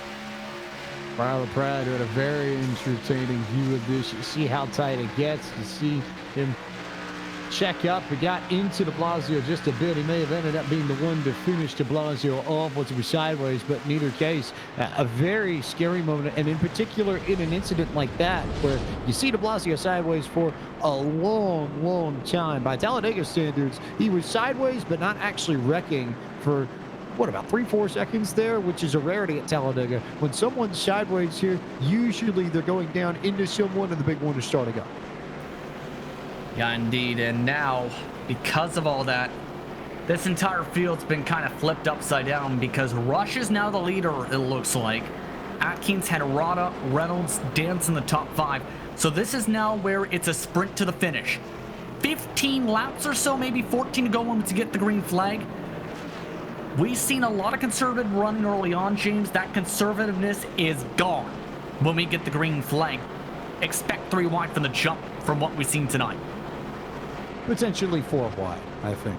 [SPEAKER 1] Wow, LaPrade had a very entertaining view of this. You see how tight it gets. You see him check up. He got into de Blasio just a bit. He may have ended up being the one to finish de Blasio off once he was sideways, but in either case, a very scary moment, and in particular in an incident like that where you see de Blasio sideways for a long time. By Talladega standards, he was sideways but not actually wrecking for about 3-4 seconds there, which is a rarity at Talladega. When someone's sideways here, usually they're going down into someone and the big one is starting up.
[SPEAKER 2] Yeah, indeed. And now, because of all that, this entire field's been kind of flipped upside down because Rush is now the leader, it looks like. Atkins, Henrada, Reynolds, Dance in the top 5. So this is now where it's a sprint to the finish. 15 laps or so, maybe 14 to go once to get the green flag. We've seen a lot of conservative running early on, James. That conservativeness is gone when we get the green flag. Expect 3 wide from the jump from what we've seen tonight.
[SPEAKER 1] Potentially 4 wide, I think,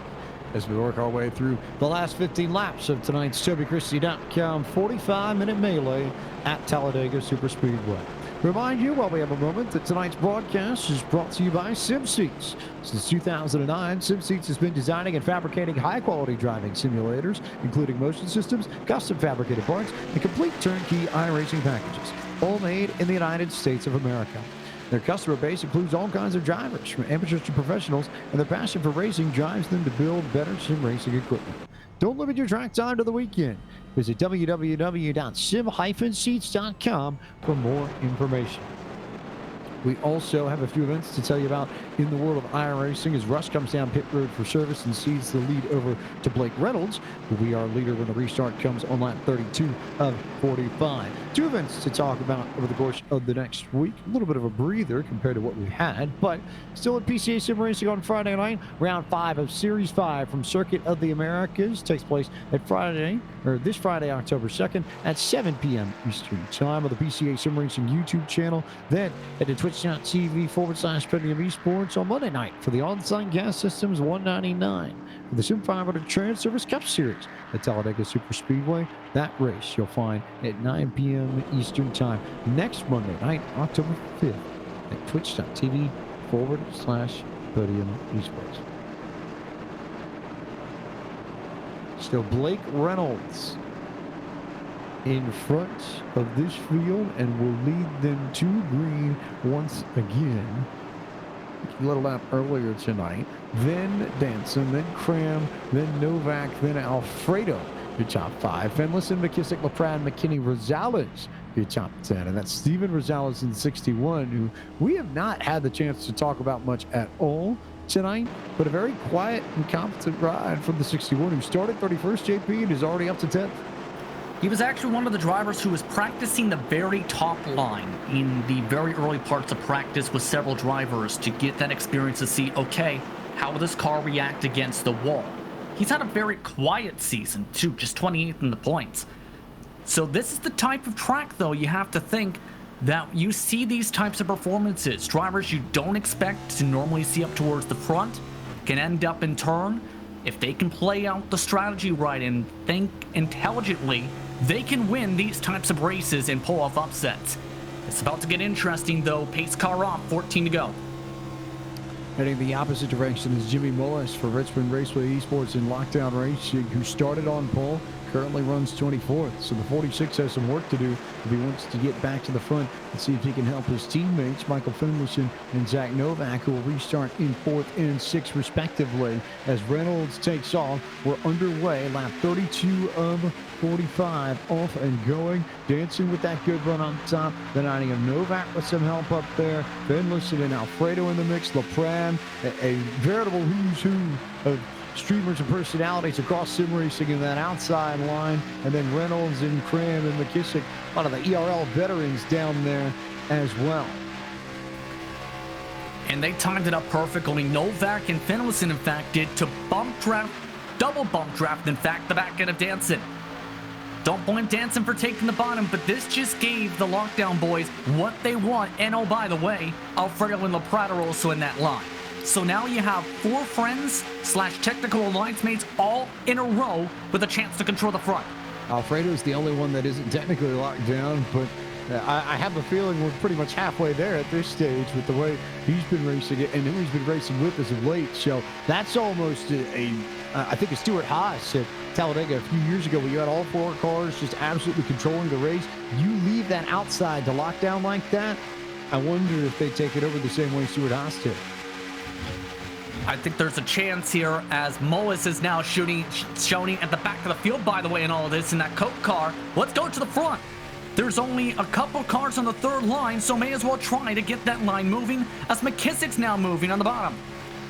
[SPEAKER 1] as we work our way through the last 15 laps of tonight's TobyChristie.com 45-minute melee at Talladega Superspeedway. Remind you, while we have a moment, that tonight's broadcast is brought to you by SimSeats. Since 2009, SimSeats has been designing and fabricating high-quality driving simulators, including motion systems, custom fabricated parts, and complete turnkey iRacing packages, all made in the United States of America. Their customer base includes all kinds of drivers, from amateurs to professionals, and their passion for racing drives them to build better sim racing equipment. Don't limit your track time to the weekend. Visit www.sim-seats.com for more information. We also have a few events to tell you about in the world of iRacing as Rush comes down pit road for service and cedes the lead over to Blake Reynolds, who will be our leader when the restart comes on lap 32 of 45. 2 events to talk about over the course of the next week. A little bit of a breather compared to what we had, but still at PCA Sim Racing on Friday night. Round 5 of Series 5 from Circuit of the Americas takes place at this Friday, October 2nd at 7 p.m. Eastern Time on the PCA Sim Racing YouTube channel. Then head to twitch.tv/Podium Esports on Monday night for the on-site gas systems 199 for the Sim 500 Trans Service Cup Series at Talladega Superspeedway. That race you'll find at 9 p.m. Eastern Time next Monday night, October 5th at twitch.tv/Podium Esports. Still Blake Reynolds in front of this field and will lead them to green once again. A little lap earlier tonight. Then Danson, then Cram, then Novak, then Alfredo. Your top 5. Finlayson, McKissick, LaPrade, McKinney, Rosales. Your top 10. And that's Steven Rosales in 61, who we have not had the chance to talk about much at all tonight, but a very quiet and competent ride from the 61 who started 31st, JP, and is already up to 10th.
[SPEAKER 2] He was actually one of the drivers who was practicing the very top line in the very early parts of practice with several drivers to get that experience to see, okay, how will this car react against the wall? He's had a very quiet season too, just 28th in the points. So this is the type of track, though, you have to think that you see these types of performances. Drivers you don't expect to normally see up towards the front can end up in turn. If they can play out the strategy right and think intelligently, they can win these types of races and pull off upsets. It's about to get interesting, though. Pace car off, 14 to go.
[SPEAKER 1] Heading the opposite direction is Jimmy Mullis for Richmond Raceway Esports in Lockdown Racing, who started on pole, currently runs 24th. So the 46 has some work to do if he wants to get back to the front and see if he can help his teammates, Michael Finlayson and Zach Novak, who will restart in 4th and 6th respectively. As Reynolds takes off, we're underway. Lap 32 of 45 off and going. Dancing with that good run on top. The 90 of Novak with some help up there. Finlayson and Alfredo in the mix. LaPrade, a veritable who's who of streamers and personalities across sim racing in that outside line. And then Reynolds and Cram and McKissick, a lot of the ERL veterans down there as well.
[SPEAKER 2] And they timed it up perfectly. Novak and Finlayson, in fact, did to bump draft, double bump draft, in fact, the back end of Danson. Don't blame Danson for taking the bottom, but this just gave the Lockdown boys what they want. And oh, by the way, Alfredo and LaPrade are also in that line. So now you have 4 friends / technical alliance mates all in a row with a chance to control the front.
[SPEAKER 1] Alfredo's the only one that isn't technically locked down, but I have a feeling we're pretty much halfway there at this stage with the way he's been racing it and who he's been racing with as of late. So that's almost I think a Stuart Haas at Talladega a few years ago, where you had all 4 cars just absolutely controlling the race. You leave that outside to lock down like that, I wonder if they take it over the same way Stuart Haas did.
[SPEAKER 2] I think there's a chance here as Mullis is now shooting at the back of the field, by the way, in all of this in that Coke car. Let's go to the front. There's only a couple cars on the 3rd line, so may as well try to get that line moving as McKissick's now moving on the bottom.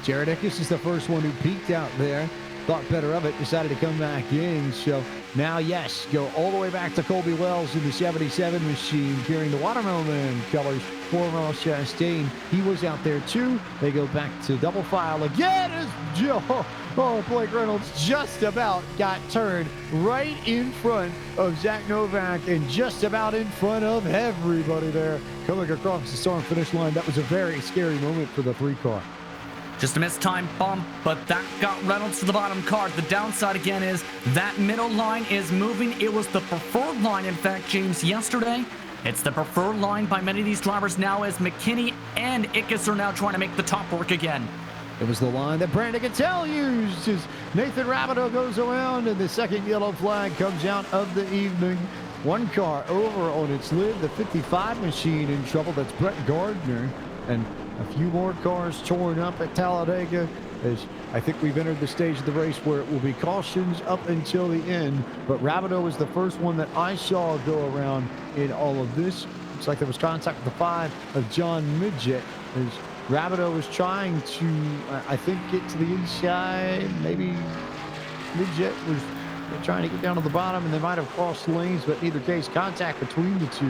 [SPEAKER 1] Jared Eckes is the first one who peaked out there. Thought better of it, decided to come back in. So now, yes, go all the way back to Colby Wells in the 77 machine, carrying the Watermelon colors for Ross Chastain. He was out there too. They go back to double file again as Blake Reynolds just about got turned right in front of Zach Novak and just about in front of everybody there coming across the start finish line. That was a very scary moment for the 3 car.
[SPEAKER 2] Just a missed-time bump, but that got Reynolds to the bottom car. The downside again is that middle line is moving. It was the preferred line, in fact, James, yesterday. It's the preferred line by many of these drivers now as McKinney and Eckes are now trying to make the top work again.
[SPEAKER 1] It was the line that Brandon Cattell used as Nathan Rabideau goes around and the second yellow flag comes out of the evening. 1 car over on its lid, the 55 machine in trouble. That's Brett Gardner. And a few more cars torn up at Talladega, as I think we've entered the stage of the race where it will be cautions up until the end. But Rabideau was the first one that I saw go around in all of this. Looks like there was contact with the 5 of John Midget, as Rabideau was trying to, I think, get to the inside. Maybe Midget was trying to get down to the bottom, and they might have crossed lanes, but in either case, contact between the 2.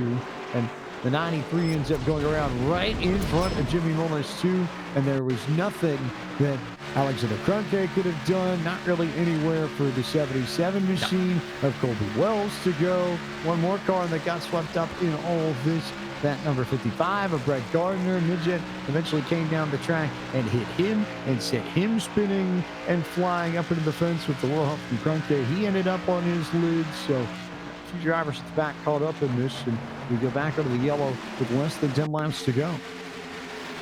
[SPEAKER 1] And the 93 ends up going around right in front of Jimmy Mullis too, and there was nothing that Alexander Krunke could have done, not really anywhere for the 77 machine of Colby Wells to go. 1 more car that got swept up in all of this. That number 55 of Brett Gardner. Midget eventually came down the track and hit him and sent him spinning and flying up into the fence with the little help from Krunke. He ended up on his lid, so drivers at the back caught up in this, and we go back over the yellow with less than 10 laps to go.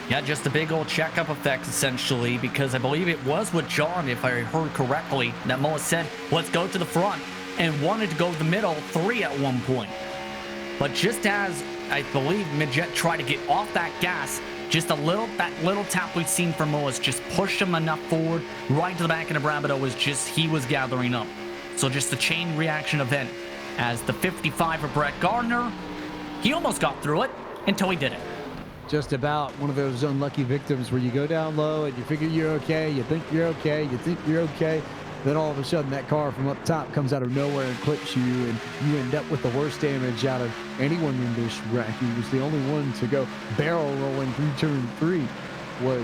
[SPEAKER 2] Yeah, just a big old checkup effect, essentially, because I believe it was with John, if I heard correctly, that Mullis said, let's go to the front. and wanted to go the middle 3 at one point. But just as I believe Midget tried to get off that gas, just that little tap we've seen from Moas just pushed him enough forward, right to the back of the Brabito he was gathering up. So just a chain reaction event as the 55 of Brett Gardner, he almost got through it until he didn't.
[SPEAKER 1] Just about one of those unlucky victims where you go down low and you figure you're okay, you think you're okay, you think you're okay. Then all of a sudden that car from up top comes out of nowhere and clips you, and you end up with the worst damage out of anyone in this wreck. He was the only one to go barrel rolling through turn 3 was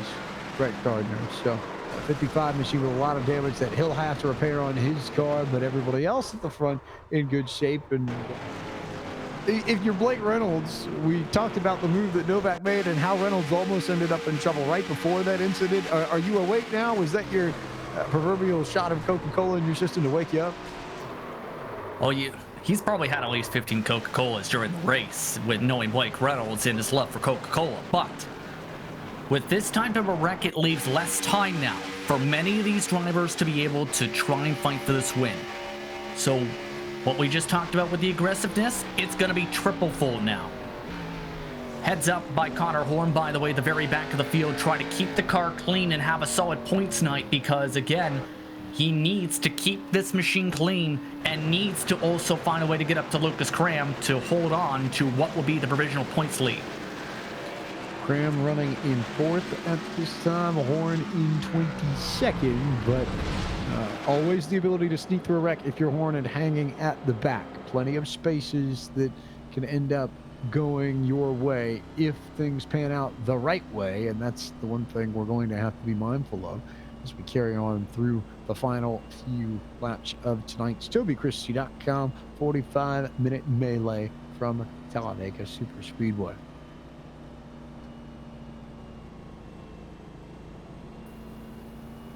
[SPEAKER 1] Brett Gardner. So 55 machine with a lot of damage that he'll have to repair on his car, but everybody else at the front in good shape. And if you're Blake Reynolds, we talked about the move that Novak made and how Reynolds almost ended up in trouble right before that incident. Are you awake now? Was that your proverbial shot of Coca-Cola in your system to wake you up?
[SPEAKER 2] Well, he's probably had at least 15 Coca-Colas during the race with knowing Blake Reynolds and his love for Coca-Cola. But with this type of a wreck, it leaves less time now for many of these drivers to be able to try and fight for this win. So what we just talked about with the aggressiveness, it's going to be triple fold now. Heads up by Connor Horn, by the way, the very back of the field, try to keep the car clean and have a solid points night because, again, he needs to keep this machine clean and needs to also find a way to get up to Lucas Cram to hold on to what will be the provisional points lead.
[SPEAKER 1] Cram running in 4th at this time, Horn in 22nd, but always the ability to sneak through a wreck if you're Horn and hanging at the back. Plenty of spaces that can end up going your way if things pan out the right way, and that's the one thing we're going to have to be mindful of as we carry on through the final few laps of tonight's TobyChristie.com 45-minute melee from Talladega Super Speedway.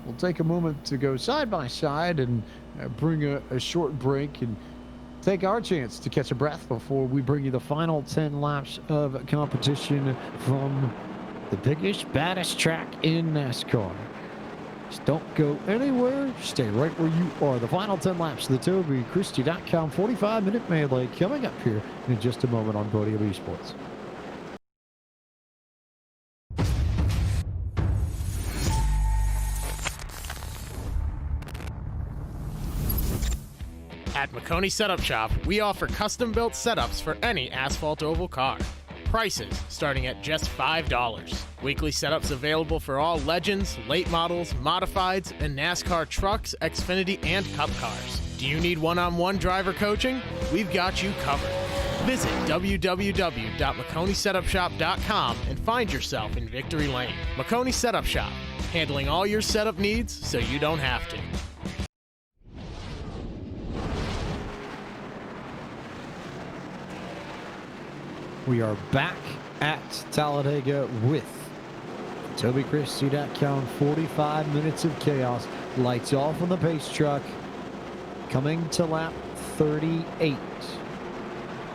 [SPEAKER 1] We'll take a moment to go side by side and bring a short break and take our chance to catch a breath before we bring you the final 10 laps of competition from the biggest, baddest track in NASCAR. Just don't go anywhere. Stay right where you are. The final 10 laps of the TobyChristie.com 45-minute melee coming up here in just a moment on Podium Esports.
[SPEAKER 4] At McConey Setup Shop, we offer custom-built setups for any asphalt oval car. Prices starting at just $5. Weekly setups available for all Legends, late models, modifieds, and NASCAR trucks, Xfinity, and Cup cars. Do you need one-on-one driver coaching? We've got you covered. Visit www.McConeySetupShop.com and find yourself in Victory Lane. McConey Setup Shop, handling all your setup needs so you don't have to.
[SPEAKER 1] We are back at Talladega with TobyChristie.com 45 minutes of chaos. Lights off on the pace truck. Coming to lap 38.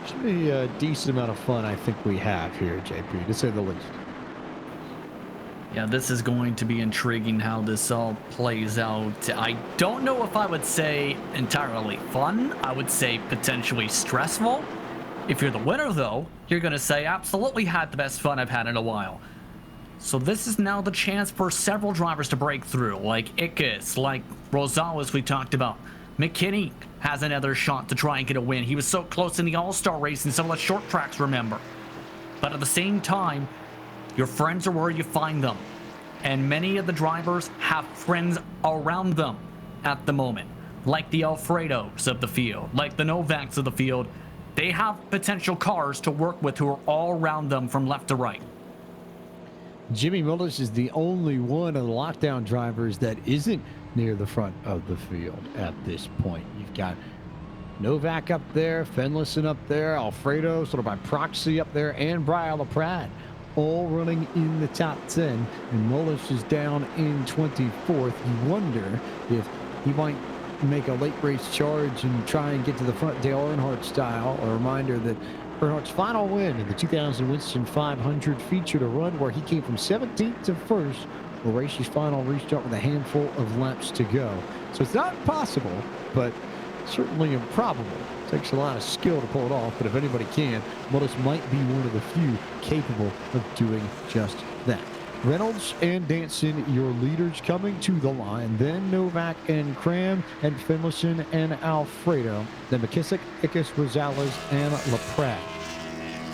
[SPEAKER 1] Should be a decent amount of fun I think we have here, JP, to say the least.
[SPEAKER 2] Yeah, this is going to be intriguing how this all plays out. I don't know if I would say entirely fun. I would say potentially stressful. If you're the winner, though, you're going to say, absolutely had the best fun I've had in a while. So this is now the chance for several drivers to break through, like Ickes, like Rosales we talked about. McKinney has another shot to try and get a win. He was so close in the All-Star race and some of the short tracks, remember. But at the same time, your friends are where you find them. And many of the drivers have friends around them at the moment, like the Alfredos of the field, like the Novaks of the field. They have potential cars to work with who are all around them from left to right.
[SPEAKER 1] Jimmy Mullis is the only one of the lockdown drivers that isn't near the front of the field at this point. You've got Novak up there, Fenlison up there, Alfredo sort of by proxy up there, and Brian LaPrade all running in the top 10. And Mullis is down in 24th. You wonder if he might make a late race charge and try and get to the front Dale Earnhardt style. A reminder that Earnhardt's final win in the 2000 Winston 500 featured a run where he came from 17th to 1st. Will race his final restart with a handful of laps to go. So it's not impossible, but certainly improbable. Takes a lot of skill to pull it off, but if anybody can, Mullis might be one of the few capable of doing just that. Reynolds and Danson, your leaders, coming to the line. Then Novak and Cram, and Finlayson and Alfredo. Then McKissick, Ickes, Rosales, and LaPrade.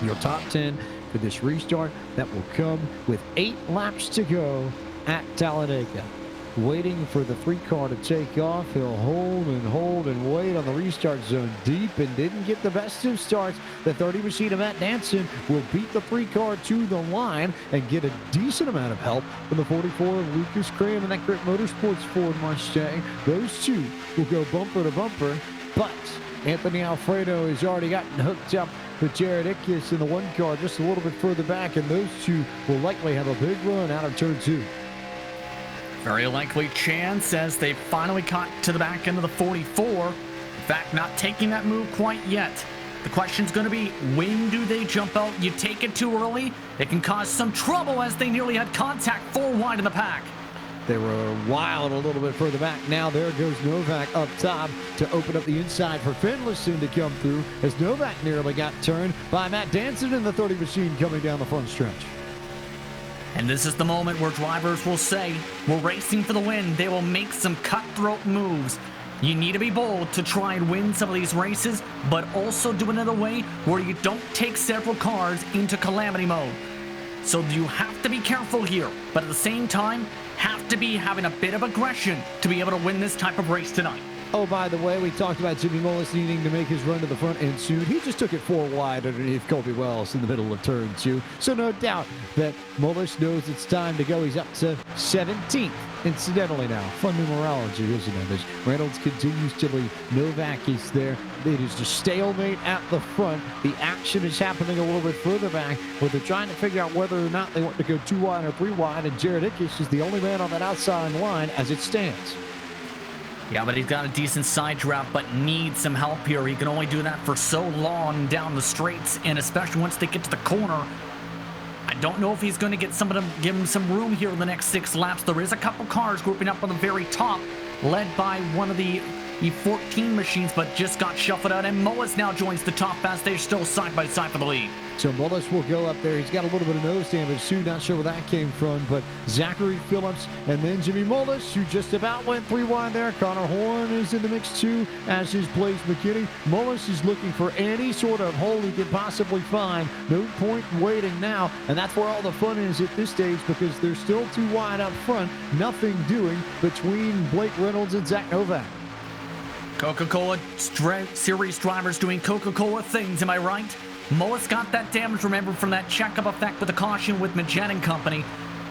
[SPEAKER 1] Your top 10 for this restart that will come with 8 laps to go at Talladega. Waiting for the 3-car to take off. He'll hold and wait on the restart zone deep and didn't get the best of starts. The 30 machine of Matt Danson will beat the 3-car to the line and get a decent amount of help from the 44 of Lucas Cram and that Grip Motorsports Ford Mustang. Those two will go bumper to bumper, but Anthony Alfredo has already gotten hooked up with Jared Ickes in the 1-car just a little bit further back, and those two will likely have a big run out of turn 2.
[SPEAKER 2] Very likely chance as they finally caught to the back end of the 44. In fact, not taking that move quite yet. The question's going to be, when do they jump out? You take it too early, it can cause some trouble as they nearly had contact 4 wide in the pack.
[SPEAKER 1] They were wild a little bit further back. Now there goes Novak up top to open up the inside for Finlayson to come through as Novak nearly got turned by Matt Danson in the 30 machine coming down the front stretch.
[SPEAKER 2] And this is the moment where drivers will say, we're racing for the win. They will make some cutthroat moves. You need to be bold to try and win some of these races, but also do it in a way where you don't take several cars into calamity mode. So you have to be careful here, but at the same time, have to be having a bit of aggression to be able to win this type of race tonight.
[SPEAKER 1] Oh, by the way, we talked about Jimmy Mullis needing to make his run to the front end soon. He just took it 4 wide underneath Colby Wells in the middle of turn 2. So no doubt that Mullis knows it's time to go. He's up to 17th. Incidentally now, fun numerology, isn't it? As Reynolds continues to lead. Novak is there. It is just stalemate at the front. The action is happening a little bit further back, but they're trying to figure out whether or not they want to go 2 wide or 3 wide, and Jared Ickes is the only man on that outside line as it stands.
[SPEAKER 2] Yeah, but he's got a decent side draft, but needs some help here. He can only do that for so long down the straights, and especially once they get to the corner. I don't know if he's going to get someone to give him some room here in the next 6 laps. There is a couple cars grouping up on the very top, led by one of the 14 machines, but just got shuffled out, and Mullis now joins the top as they're still side by side for the lead.
[SPEAKER 1] So Mullis will go up there. He's got a little bit of nose damage too. Not sure where that came from, but Zachary Phillips and then Jimmy Mullis, who just about went 3 wide there. Connor Horn is in the mix too, as is Blaze McKinney. Mullis is looking for any sort of hole he could possibly find. No point in waiting now, and that's where all the fun is at this stage because they're still 2 wide up front. Nothing doing between Blake Reynolds and Zach Novak.
[SPEAKER 2] Coca-Cola series drivers doing Coca-Cola things, am I right? Mullis got that damage, remember, from that checkup effect with the caution with Magen & Company,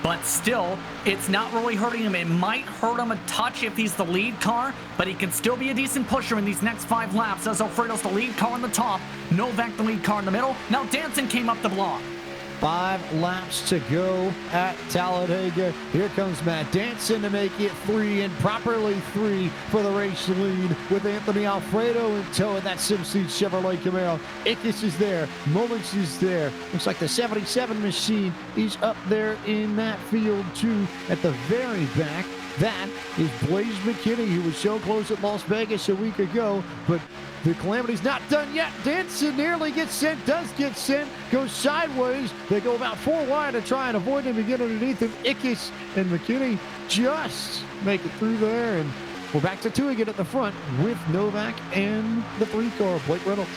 [SPEAKER 2] but still, it's not really hurting him. It might hurt him a touch if he's the lead car, but he can still be a decent pusher in these next 5 laps as Alfredo's the lead car on the top, Novak the lead car in the middle. Now Danson came up the block.
[SPEAKER 1] 5 laps to go at Talladega. Here comes Matt Danson to make it 3, and properly 3 for the race lead with Anthony Alfredo in tow of that Sim-Seat Chevrolet Camaro. Ickes is there. Mullis is there. Looks like the 77 machine is up there in that field too at the very back. That is Blaze McKinney, who was so close at Las Vegas a week ago, but the calamity's not done yet. Danson nearly gets sent, does get sent, goes sideways. They go about 4 wide to try and avoid him and get underneath him. Ickes and McKinney just make it through there, and we're back to 2 again at the front with Novak and the 3-car, Blake Reynolds.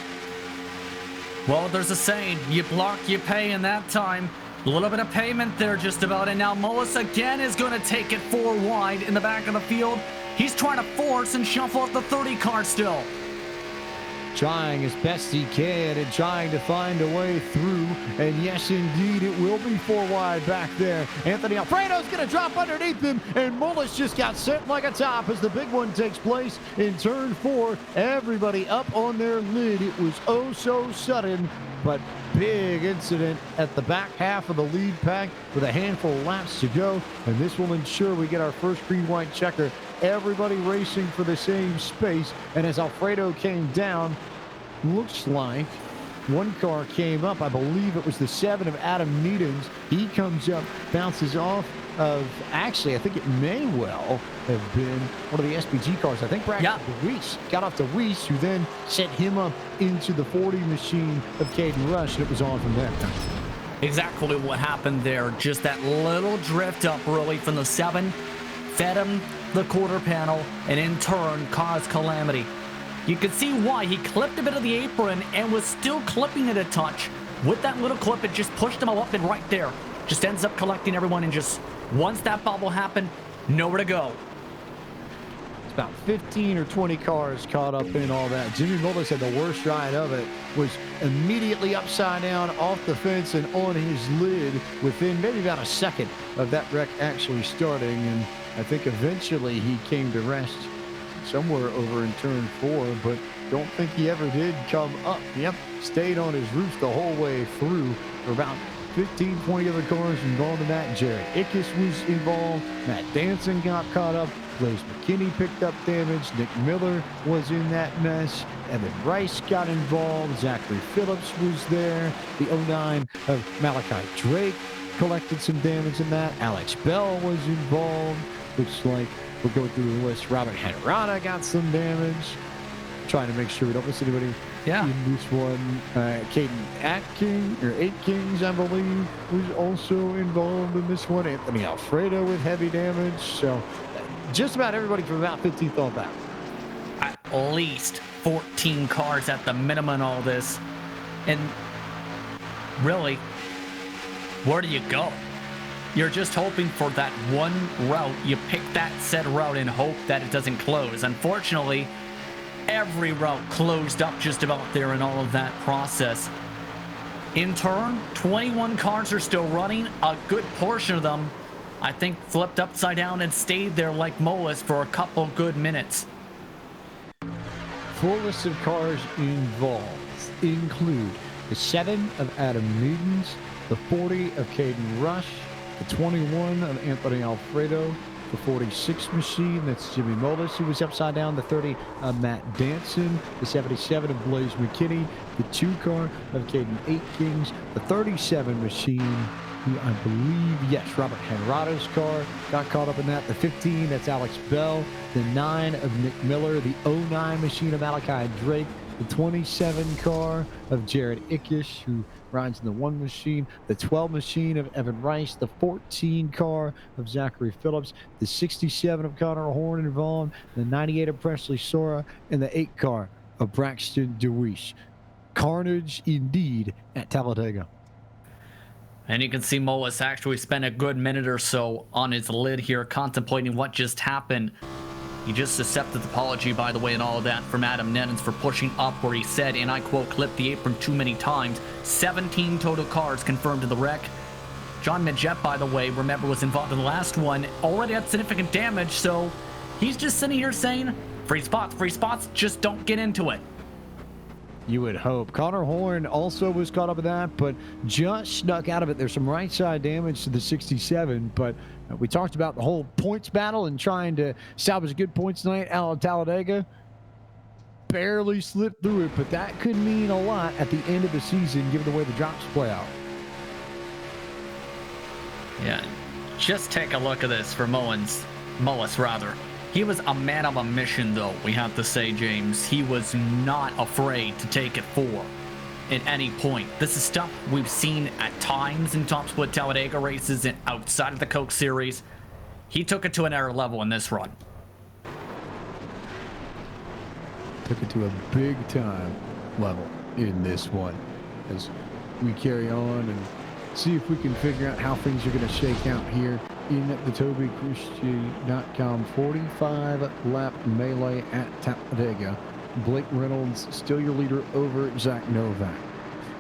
[SPEAKER 2] Well, there's a saying, you block, you pay in that time. A little bit of payment there just about, and now Mullis again is going to take it 4 wide in the back of the field. He's trying to force and shuffle up the 30 car still.
[SPEAKER 1] Trying as best he can and trying to find a way through. And yes, indeed, it will be 4 wide back there. Anthony Alfredo's going to drop underneath him, and Mullis just got sent like a top as the big one takes place in turn 4. Everybody up on their lid. It was oh so sudden, but big incident at the back half of the lead pack with a handful of laps to go. And this will ensure we get our first green-white checker. Everybody racing for the same space. And as Alfredo came down, looks like 1 car came up. I believe it was the 7 of Adam Needhams. He comes up, bounces off actually, I think it may well have been one of the SPG cars. I think Braxton Deweese got off to Weiss, who then set him up into the 40 machine of Caden Rush, and it was on from there.
[SPEAKER 2] Exactly what happened there. Just that little drift up really from the 7, fed him the quarter panel, and in turn caused calamity. You could see why. He clipped a bit of the apron and was still clipping it a touch. With that little clip, it just pushed him up, and right there, just ends up collecting everyone, and just once that bubble happened, nowhere to go.
[SPEAKER 1] It's about 15 or 20 cars caught up in all that. Jimmy Mullis had the worst ride of it, was immediately upside down off the fence and on his lid within maybe about a second of that wreck actually starting, and I think eventually he came to rest somewhere over in turn 4, but don't think he ever did come up. Yep, stayed on his roof the whole way through. For about 15, 20 other cars involved in that. Jared Ickes was involved. Matt Danson got caught up. Blaze McKinney picked up damage. Nick Miller was in that mess. Evan Rice got involved. Zachary Phillips was there. The 09 of Malachi Drake collected some damage in that. Alex Bell was involved. Looks like we're going through the list. Robert Henrada got some damage. Trying to make sure we don't miss anybody in this one. Caden Atkins, I believe, was also involved in this one. Anthony Alfredo with heavy damage. So just about everybody from about 15th on back.
[SPEAKER 2] At least 14 cars at the minimum in all this. And really, where do you go? You're just hoping for that one route. You pick that said route and hope that it doesn't close. Unfortunately, every route closed up just about there in all of that process. In turn, 21 cars are still running. A good portion of them, I think, flipped upside down and stayed there like Mullis for a couple good minutes.
[SPEAKER 1] Full list of cars involved include the 7 of Adam Newtons, the 40 of Caden Rush, the 21 of Anthony Alfredo, the 46 machine, that's Jimmy Mullis, who was upside down, the 30 of Matt Danson, the 77 of Blaze McKinney, the 2 car of Caden Aikings, the 37 machine, who I believe, yes, Robert Henrada's car got caught up in that, the 15, that's Alex Bell, the 9 of Nick Miller, the 09 machine of Malachi Drake, the 27 car of Jared Ickes, who rides in the 1 machine, the 12 machine of Evan Rice, the 14 car of Zachary Phillips, the 67 of Connor Horn involved, the 98 of Presley Sora, and the 8 car of Braxton Deweese. Carnage indeed at Talladega.
[SPEAKER 2] And you can see Mullis actually spent a good minute or so on his lid here contemplating what just happened. He just accepted the apology, by the way, and all of that from Adam Nettins for pushing up where he said, and I quote, clipped the apron too many times. 17 total cars confirmed in the wreck. John Midget, by the way, remember, was involved in the last one. Already had significant damage, so he's just sitting here saying, free spots, just don't get into it.
[SPEAKER 1] You would hope. Connor Horn also was caught up in that, but just snuck out of it. There's some right side damage to the 67, but we talked about the whole points battle and trying to salvage good points tonight out of Talladega. Barely slipped through it, but that could mean a lot at the end of the season, given the way the drops play out.
[SPEAKER 2] Yeah, just take a look at this for Mullis, rather. He was a man of a mission, though, we have to say, James. He was not afraid to take it for at any point. This is stuff we've seen at times in top split Talladega races and outside of the Coke Series. He took it to another level in this run.
[SPEAKER 1] Took it to a big time level in this one as we carry on and see if we can figure out how things are going to shake out here in the TobyChristian.com 45-lap melee at Talladega. Blake Reynolds still your leader over Zach Novak.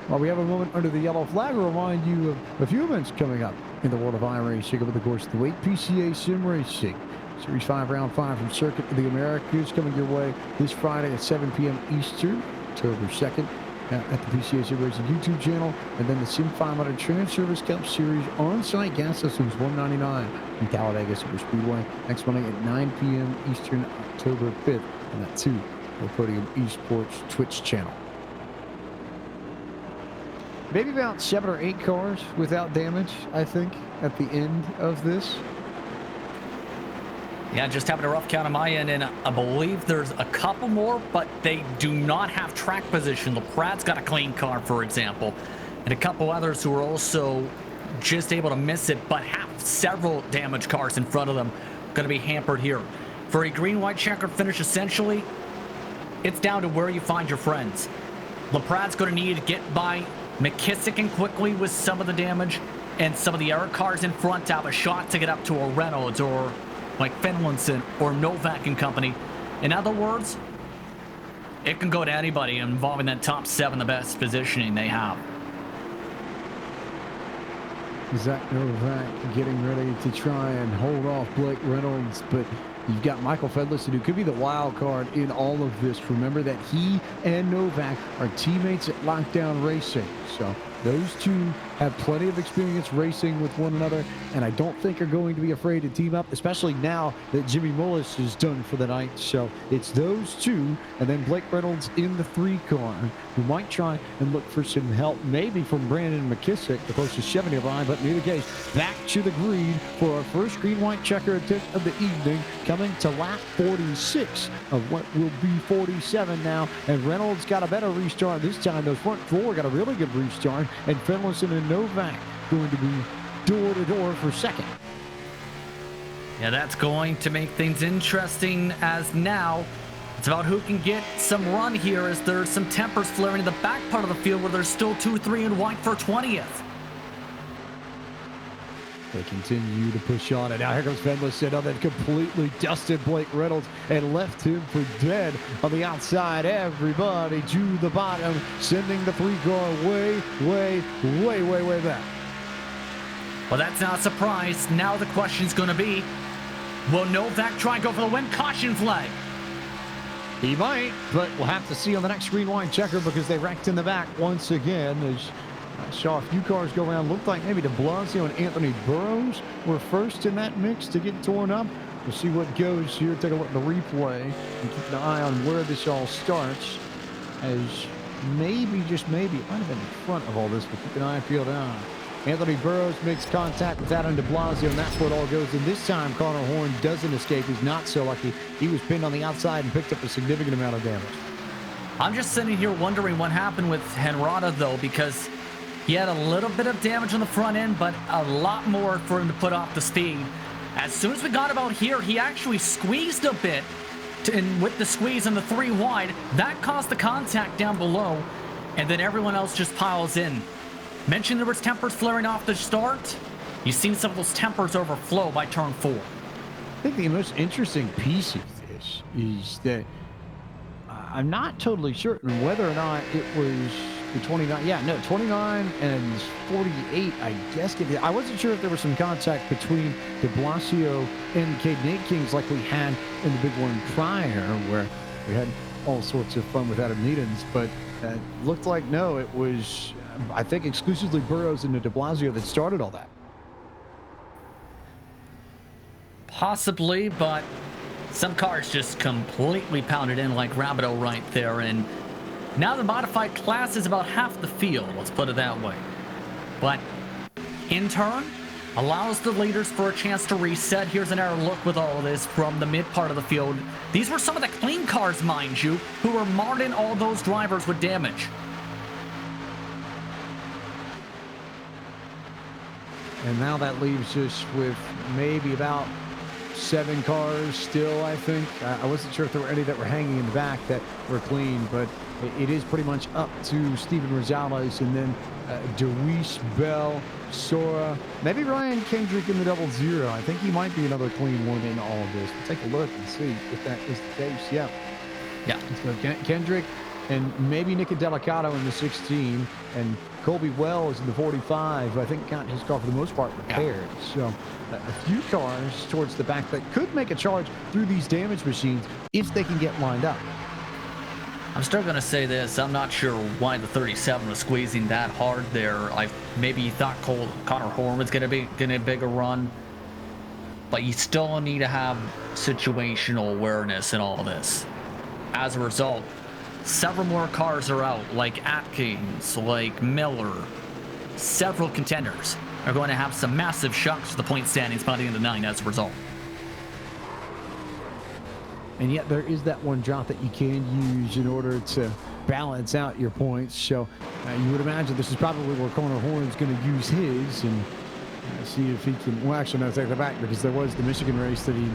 [SPEAKER 1] While we have a moment under the yellow flag, I'll remind you of a few events coming up in the world of iRacing over the course of the week. PCA Sim Racing, Series 5, Round 5 from Circuit of the Americas coming your way this Friday at 7 p.m. Eastern, October 2nd. At the PCA Sim Racing YouTube channel, and then the Sim 500 Trans Service Cup Series on-site gas systems $199 in Talladega Super Speedway next Monday at 9 p.m. Eastern, October 5th, and that too, the Podium Esports Twitch channel. maybe about 7 or 8 cars without damage, I think, at the end of this.
[SPEAKER 2] Yeah, just having a rough count on my end, and I believe there's a couple more, but they do not have track position. LaPrad's got a clean car, for example, and a couple others who are also just able to miss it, but have several damaged cars in front of them going to be hampered here. For a green-white checkered finish, essentially, it's down to where you find your friends. LaPrad's going to need to get by McKissick and quickly with some of the damage, and some of the other cars in front to have a shot to get up to a Reynolds or like Finlayson or Novak and company. In other words, it can go to anybody involving that top 7, the best positioning they have.
[SPEAKER 1] Zach Novak getting ready to try and hold off Blake Reynolds, but you've got Michael Finlayson, who could be the wild card in all of this. Remember that he and Novak are teammates at Lockdown Racing, so those two have plenty of experience racing with one another, and I don't think are going to be afraid to team up, especially now that Jimmy Mullis is done for the night. So it's those two, and then Blake Reynolds in the 3 car, who might try and look for some help, maybe from Brandon McKissick, the closest 70 line, but in either case, back to the green for our first green-white checker attempt of the evening, coming to lap 46 of what will be 47 now, and Reynolds got a better restart this time. Those front 4 got a really good restart, and Finlayson and Novak going to be door-to-door for second.
[SPEAKER 2] Yeah, that's going to make things interesting, as now it's about who can get some run here, as there's some tempers flaring in the back part of the field where there's still 2, 3 and white for 20th.
[SPEAKER 1] They continue to push on it. Now here comes Finlayson. Oh, they've completely dusted Blake Reynolds and left him for dead on the outside. Everybody to the bottom, sending the 3 car way back.
[SPEAKER 2] Well, that's not a surprise. Now the question's going to be, will Novak try and go for the win? Caution flag.
[SPEAKER 1] He might, but we'll have to see on the next green-white checker, because they wrecked in the back once again. I saw a few cars go around. Looked like maybe de Blasio and Anthony Burrows were first in that mix to get torn up. We'll see what goes here. Take a look at the replay and keep an eye on where this all starts, as maybe, just maybe, it might have been in front of all this, but keep an eye peeled out. Anthony Burrows makes contact with Adam de Blasio, and that's where it all goes. And this time, Connor Horn doesn't escape. He's not so lucky. He was pinned on the outside and picked up a significant amount of damage.
[SPEAKER 2] I'm just sitting here wondering what happened with Henrada, though, because he had a little bit of damage on the front end, but a lot more for him to put off the speed. As soon as we got about here, he actually squeezed a bit, and with the squeeze on the 3 wide, that caused the contact down below, and then everyone else just piles in. Mentioned there was tempers flaring off the start. You've seen some of those tempers overflow by turn 4.
[SPEAKER 1] I think the most interesting piece of this is that I'm not totally certain whether or not it was the 29. Yeah, no, 29 and 48, I guess. I wasn't sure if there was some contact between de Blasio and Caden Kings like we had in the big one prior, where we had all sorts of fun with Adam Needens, but it looked like, no, it was, I think, exclusively Burrows and de Blasio that started all that.
[SPEAKER 2] Possibly, but some cars just completely pounded in like Rabideau right there, and now the modified class is about half the field, let's put it that way. But in turn, allows the leaders for a chance to reset. Here's an air look with all of this from the mid part of the field. These were some of the clean cars, mind you, who were marring all those drivers with damage.
[SPEAKER 1] And now that leaves us with maybe about 7 cars still, I think. I wasn't sure if there were any that were hanging in the back that were clean, but it is pretty much up to Steven Rosales, and then Deweese, Bell, Sora, maybe Ryan Kendrick in the 00. I think he might be another clean one in all of this. We'll take a look and see if that is the case. Yeah. So Kendrick and maybe Nick Delicato in the 16, and Colby Wells in the 45, I think, got his car for the most part repaired. So a few cars towards the back that could make a charge through these damage machines if they can get lined up.
[SPEAKER 2] I'm still going to say this. I'm not sure why the 37 was squeezing that hard there. Maybe you thought Connor Horn was going to get a bigger run, but you still need to have situational awareness in all this. As a result, several more cars are out, like Atkins, like Miller, several contenders are going to have some massive shocks to the point standings by the end of the night as a result.
[SPEAKER 1] And yet there is that one drop that you can use in order to balance out your points. So you would imagine this is probably where Connor Horn's going to use his and see if he can. Well, actually, no, take that back, because there was the Michigan race that he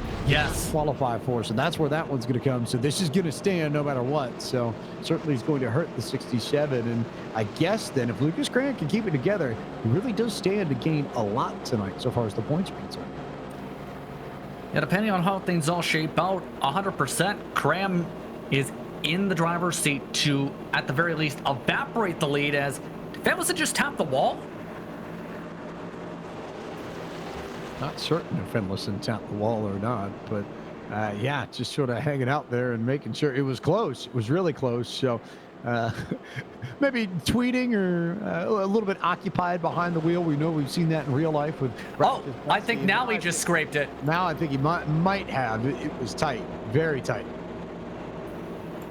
[SPEAKER 1] qualified for. So that's where that one's going to come. So this is going to stand no matter what. So certainly it's going to hurt the 67. And I guess then if Lucas Grant can keep it together, he really does stand to gain a lot tonight so far as the points are concerned.
[SPEAKER 2] Yeah, depending on how things all shape out, 100%, Cram is in the driver's seat to, at the very least, evaporate the lead, as if that was to just tap the wall.
[SPEAKER 1] Not certain if Finlayson tapped the wall or not, but yeah, just sort of hanging out there and making sure. It was close. It was really close. So maybe tweeting or a little bit occupied behind the wheel. We know we've seen that in real life with.
[SPEAKER 2] I think now he just scraped it.
[SPEAKER 1] Now I think he might have. It was tight, very tight.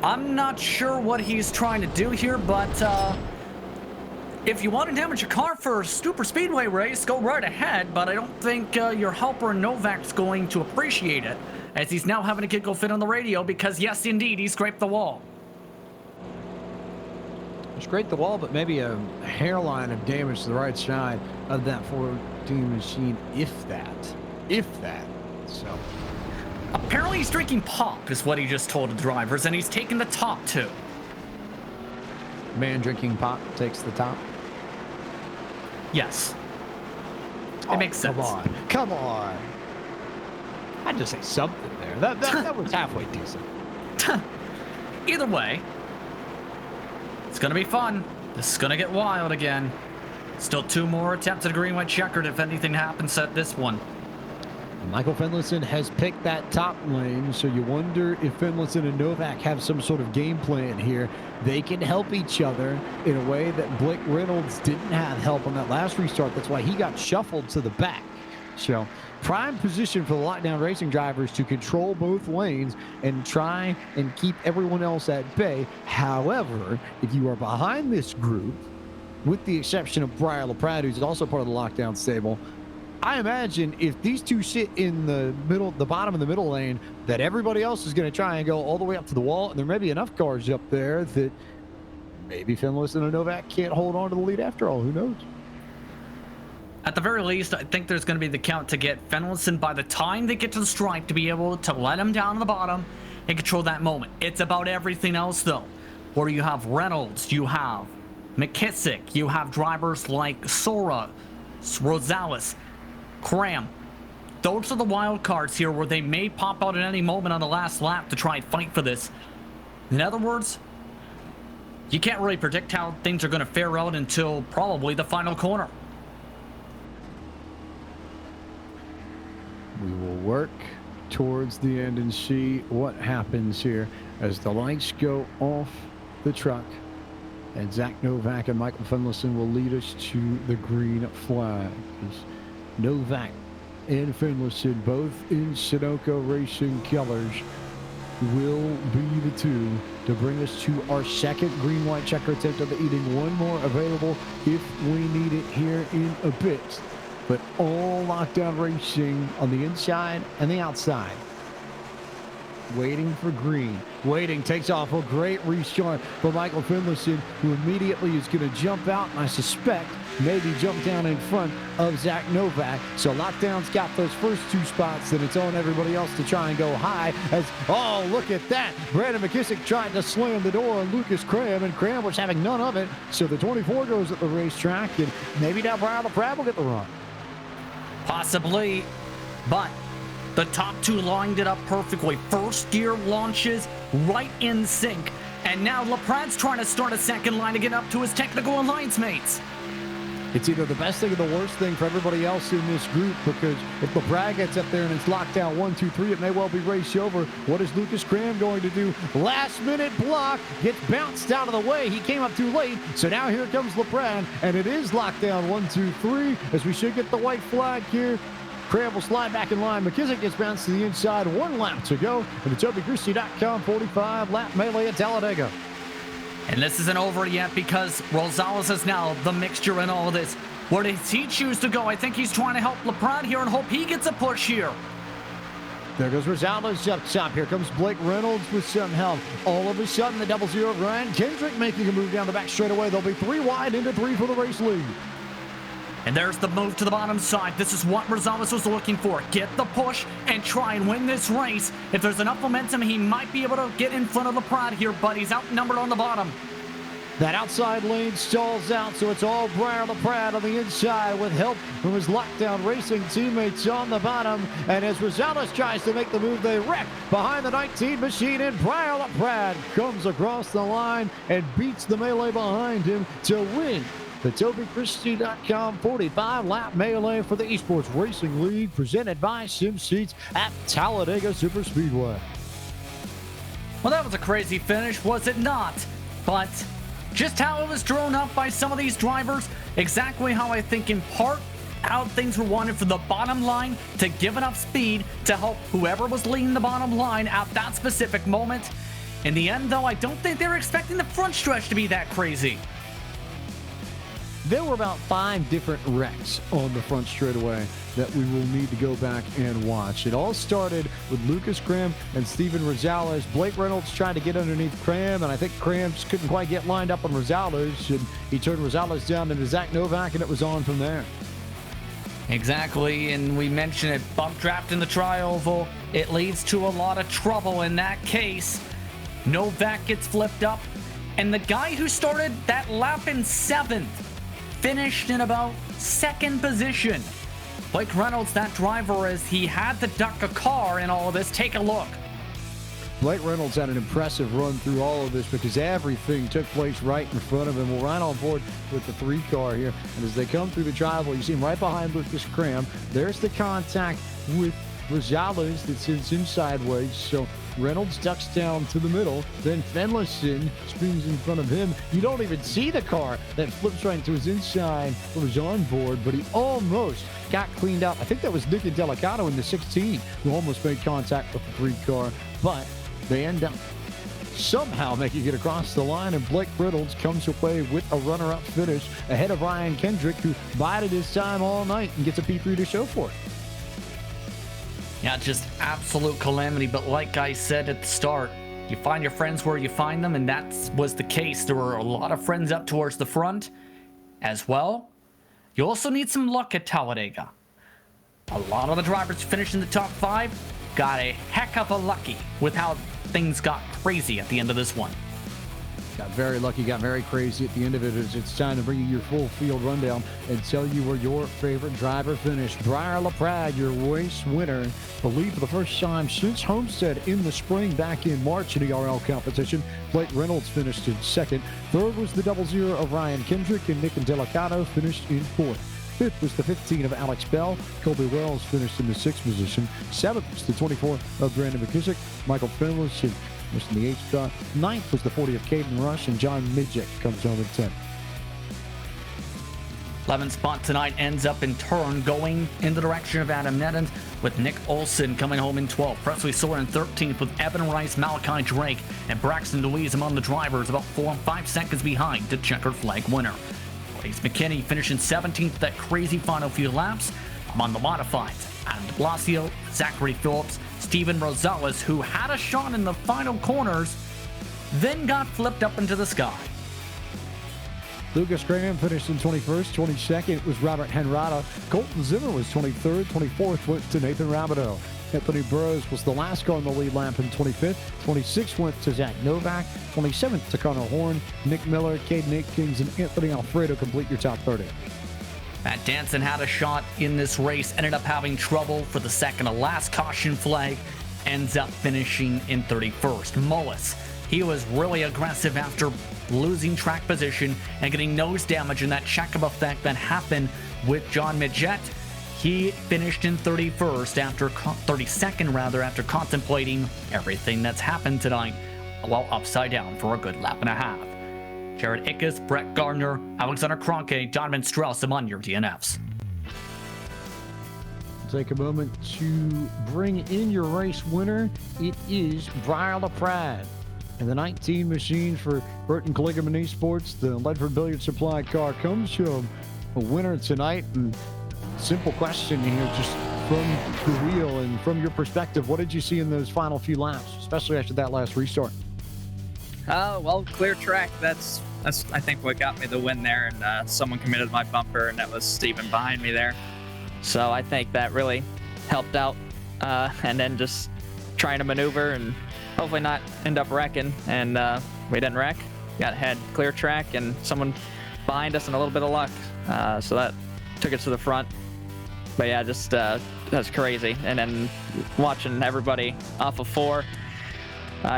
[SPEAKER 2] I'm not sure what he's trying to do here, but if you want to damage your car for a super speedway race, go right ahead, but I don't think your helper Novak's going to appreciate it, as he's now having a kid go fit on the radio because, yes, indeed, he scraped the wall.
[SPEAKER 1] Scraped the wall, but maybe a hairline of damage to the right side of that 14 machine, if that. So
[SPEAKER 2] apparently he's drinking pop, is what he just told the drivers, and he's taking the top too.
[SPEAKER 1] Man drinking pop takes the top.
[SPEAKER 2] Yes. It makes sense.
[SPEAKER 1] Come on. I'd just say something there. That was halfway decent.
[SPEAKER 2] Either way, it's going to be fun. This is going to get wild again. Still 2 more attempts at a green-white checkered if anything happens at this one.
[SPEAKER 1] Michael Finlayson has picked that top lane, so you wonder if Finlayson and Novak have some sort of game plan here. They can help each other in a way that Blake Reynolds didn't have help on that last restart. That's why he got shuffled to the back. So prime position for the lockdown racing drivers to control both lanes and try and keep everyone else at bay. However, if you are behind this group, with the exception of Briar LaPrade, who's also part of the lockdown stable, I imagine if these two sit in the middle, the bottom of the middle lane, that everybody else is going to try and go all the way up to the wall, and there may be enough cars up there that maybe Finlayson and Novak can't hold on to the lead after all. Who knows?
[SPEAKER 2] At the very least, I think there's going to be the count to get Finlayson by the time they get to the stripe to be able to let him down to the bottom and control that moment. It's about everything else, though, where you have Reynolds, you have McKissick, you have drivers like Sora, Rosales, Cram. Those are the wild cards here where they may pop out at any moment on the last lap to try and fight for this. In other words, you can't really predict how things are going to fare out until probably the final corner.
[SPEAKER 1] We will work towards the end and see what happens here as the lights go off the truck. And Zach Novak and Michael Finlayson will lead us to the green flag. Novak and Finlayson, both in Sunoco Racing colors, will be the two to bring us to our second green-white checker attempt of the evening. One more available if we need it here in a bit. But all lockdown racing on the inside and the outside. Waiting for green. Waiting, takes off. A great restart for Michael Finlayson, who immediately is going to jump out, and I suspect maybe jump down in front of Zach Novak. So lockdown's got those first 2 spots, then it's on everybody else to try and go high. As, oh, look at that. Brandon McKissick tried to slam the door on Lucas Cram, and Cram was having none of it. So the 24 goes at the racetrack, and maybe now Brian LaPrade will get the run.
[SPEAKER 2] Possibly, but the top 2 lined it up perfectly. First gear launches right in sync. And now LaPrade's trying to start a second line to get up to his technical alliance mates.
[SPEAKER 1] It's either the best thing or the worst thing for everybody else in this group, because if LaPrade gets up there and it's locked down 1, 2, 3, it may well be race over. What is Lucas Cram going to do? Last minute block, gets bounced out of the way. He came up too late. So now here comes LaPrade, and it is locked down 1, 2, 3, as we should get the white flag here. Cram will slide back in line. McKissick gets bounced to the inside. 1 lap to go in the TobyChristie.com 45-lap melee at Talladega.
[SPEAKER 2] And this isn't over yet because Rosales is now the mixture in all of this. Where does he choose to go? I think he's trying to help LaPrade here and hope he gets a push here.
[SPEAKER 1] There goes Rosales up top. Here comes Blake Reynolds with some help. All of a sudden, the 0 of Ryan Kendrick making a move down the back straightaway. They'll be 3 wide into 3 for the race lead.
[SPEAKER 2] And there's the move to the bottom side. This is what Rosales was looking for. Get the push and try and win this race. If there's enough momentum, he might be able to get in front of LaPrade here, but he's outnumbered on the bottom.
[SPEAKER 1] That outside lane stalls out, so it's all Briar LaPrade on the inside with help from his lockdown racing teammates on the bottom. And as Rosales tries to make the move, they wreck behind the 19 machine, and Briar LaPrade comes across the line and beats the melee behind him to win the TobyChristie.com 45-lap melee for the Esports Racing League, presented by SimSeats at Talladega Superspeedway.
[SPEAKER 2] Well, that was a crazy finish, was it not? But just how it was drawn up by some of these drivers, exactly how I think in part how things were wanted for the bottom line to give enough speed to help whoever was leading the bottom line at that specific moment. In the end, though, I don't think they were expecting the front stretch to be that crazy.
[SPEAKER 1] There were about 5 different wrecks on the front straightaway that we will need to go back and watch. It all started with Lucas Cram and Steven Rosales. Blake Reynolds tried to get underneath Cram, and I think Cram couldn't quite get lined up on Rosales, and he turned Rosales down into Zach Novak, and it was on from there.
[SPEAKER 2] Exactly, and we mentioned it, bump draft in the tri-oval. It leads to a lot of trouble in that case. Novak gets flipped up, and the guy who started that lap in 7th finished in about 2nd position. Blake Reynolds, that driver, as he had to duck a car in all of this. Take a look.
[SPEAKER 1] Blake Reynolds had an impressive run through all of this because everything took place right in front of him. We're right on board with the 3 car here. And as they come through the driveway, you see him right behind Lucas Cram. There's the contact with Rosales that sends him sideways. So Reynolds ducks down to the middle. Then Fenlison spins in front of him. You don't even see the car that flips right into his inside. It was on board, but he almost got cleaned up. I think that was Nick Delicato in the 16 who almost made contact with the 3 car, but they end up somehow making it across the line, and Blake Reynolds comes away with a runner-up finish ahead of Ryan Kendrick, who bided his time all night and gets a P3 to show for it.
[SPEAKER 2] Yeah, just absolute calamity. But like I said at the start, you find your friends where you find them, and that was the case. There were a lot of friends up towards the front as well. You also need some luck at Talladega. A lot of the drivers finished in the top 5 got a heck of a lucky with how things got crazy at the end of this one.
[SPEAKER 1] Got very lucky, got very crazy at the end of it. It's time to bring you your full field rundown and tell you where your favorite driver finished. Briar LaPrade, your race winner, believe for the first time since Homestead in the spring back in March in ERL competition. Blake Reynolds finished in 2nd. 3rd was the 0 of Ryan Kendrick, and Nick Delicato finished in 4th. 5th was the 15 of Alex Bell. Colby Wells finished in the 6th position. 7th was the 24 of Brandon McKissick. Michael Finlayson finished in the 8th spot. 9th was the 40 of Caden Rush, and John Midget comes home in 10th.
[SPEAKER 2] 11th spot tonight ends up in turn going in the direction of Adam Neddens, with Nick Olson coming home in 12th. Presley Soren in 13th, with Evan Rice, Malachi Drake, and Braxton Louise among the drivers, about 4 and 5 seconds behind the checkered flag winner. Blaze McKinney finishing 17th that crazy final few laps. Among the modifieds, Adam de Blasio, Zachary Phillips, Steven Rosales, who had a shot in the final corners, then got flipped up into the sky.
[SPEAKER 1] Lucas Graham finished in 21st. 22nd was Robert Henrata. Colton Zimmer was 23rd. 24th went to Nathan Rabideau. Anthony Burrows was the last car on the lead lap in 25th. 26th went to Zach Novak. 27th to Connor Horn. Nick Miller, Caden Aikens, and Anthony Alfredo complete your top 30.
[SPEAKER 2] Matt Danson had a shot in this race, ended up having trouble for the second to last caution flag, ends up finishing in 31st. Mullis, he was really aggressive after losing track position and getting nose damage in that check-up effect that happened with John Midget. He finished in 32nd after contemplating everything that's happened tonight while upside down for a good lap and a half. Jared Ickes, Brett Gardner, Alexander Kroenke, Donovan Strauss among your DNFs.
[SPEAKER 1] Take a moment to bring in your race winner. It is Briar LaPrade. And the 19 machine for Burton Kligerman Esports, the Ledford Billiard Supply car, comes to a winner tonight. And simple question here, just from the wheel and from your perspective, what did you see in those final few laps, especially after that last restart?
[SPEAKER 5] Well, clear track. That's I think what got me the win there, and someone committed my bumper, and that was Steven behind me there. So I think that really helped out, and then just trying to maneuver and hopefully not end up wrecking, and we didn't wreck. Got ahead, clear track, and someone behind us and a little bit of luck, so that took us to the front. But yeah, just that's crazy. And then watching everybody off of 4.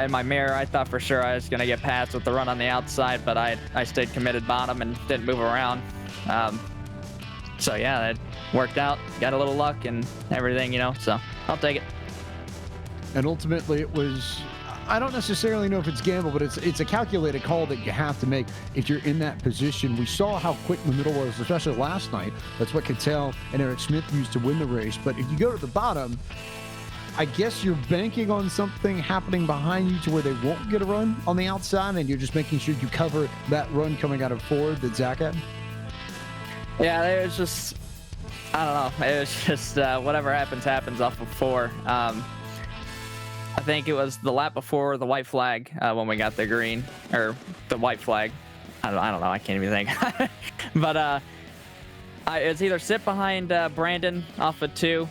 [SPEAKER 5] In my mirror, I thought for sure I was going to get past with the run on the outside, but I stayed committed bottom and didn't move around. So yeah, it worked out. Got a little luck and everything, so I'll take it.
[SPEAKER 1] And ultimately it was, I don't necessarily know if it's gamble, but it's a calculated call that you have to make if you're in that position. We saw how quick the middle was, especially last night. That's what Cattell and Eric Smith used to win the race. But if you go to the bottom, I guess you're banking on something happening behind you to where they won't get a run on the outside, and you're just making sure you cover that run coming out of forward that Zach had?
[SPEAKER 5] Yeah, it was just, I don't know. It was just whatever happens off of 4. I think it was the lap before the white flag when we got the green, or the white flag. I don't know. I can't even think. But it's either sit behind Brandon off of 2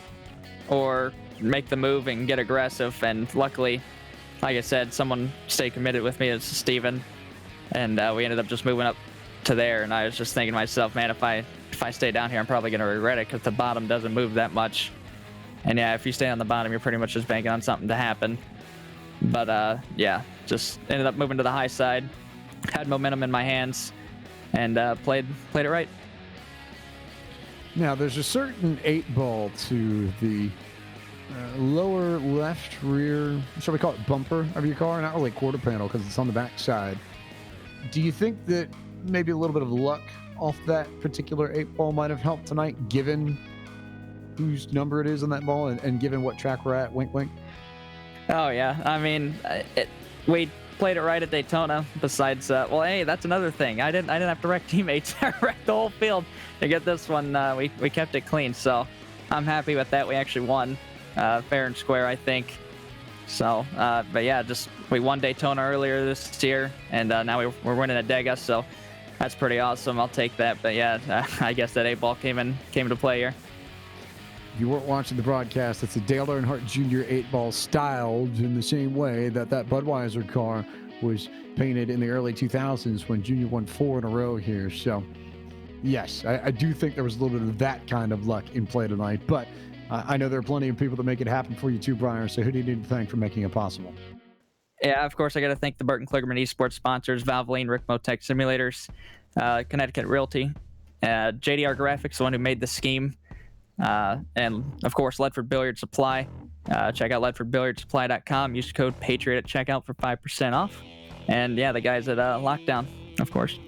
[SPEAKER 5] or make the move and get aggressive. And luckily, like I said, someone stayed committed with me. It's Steven. And we ended up just moving up to there. And I was just thinking to myself, man, if I stay down here, I'm probably going to regret it because the bottom doesn't move that much. And yeah, if you stay on the bottom, you're pretty much just banking on something to happen. But yeah, just ended up moving to the high side, had momentum in my hands, and played it right.
[SPEAKER 1] Now, there's a certain 8-ball to the lower left rear, shall we call it bumper of your car? Not really quarter panel because it's on the back side. Do you think that maybe a little bit of luck off that particular 8-ball might have helped tonight, given whose number it is on that ball and given what track we're at? Wink, wink.
[SPEAKER 5] Oh yeah, I mean, we played it right at Daytona. Besides, well, hey, that's another thing. I didn't have to wreck teammates. I wrecked the whole field to get this one. We kept it clean, so I'm happy with that. We actually won fair and square, I think. So, but yeah, just we won Daytona earlier this year, and now we're winning at Talladega, so that's pretty awesome. I'll take that. But yeah, I guess that 8-ball came into play here.
[SPEAKER 1] If you weren't watching the broadcast, it's a Dale Earnhardt Jr. 8-ball styled in the same way that Budweiser car was painted in the early 2000s when Junior won 4 in a row here. So, yes, I do think there was a little bit of that kind of luck in play tonight. But I know there are plenty of people that make it happen for you too, Brian. So who do you need to thank for making it possible?
[SPEAKER 5] Yeah, of course, I got to thank the Burton Kligerman Esports sponsors, Valvoline, Rick Motec Simulators, Connecticut Realty, JDR Graphics, the one who made the scheme, and, of course, Ledford Billiard Supply. Check out ledfordbilliardsupply.com. Use code PATRIOT at checkout for 5% off. And, yeah, the guys at Lockdown, of course.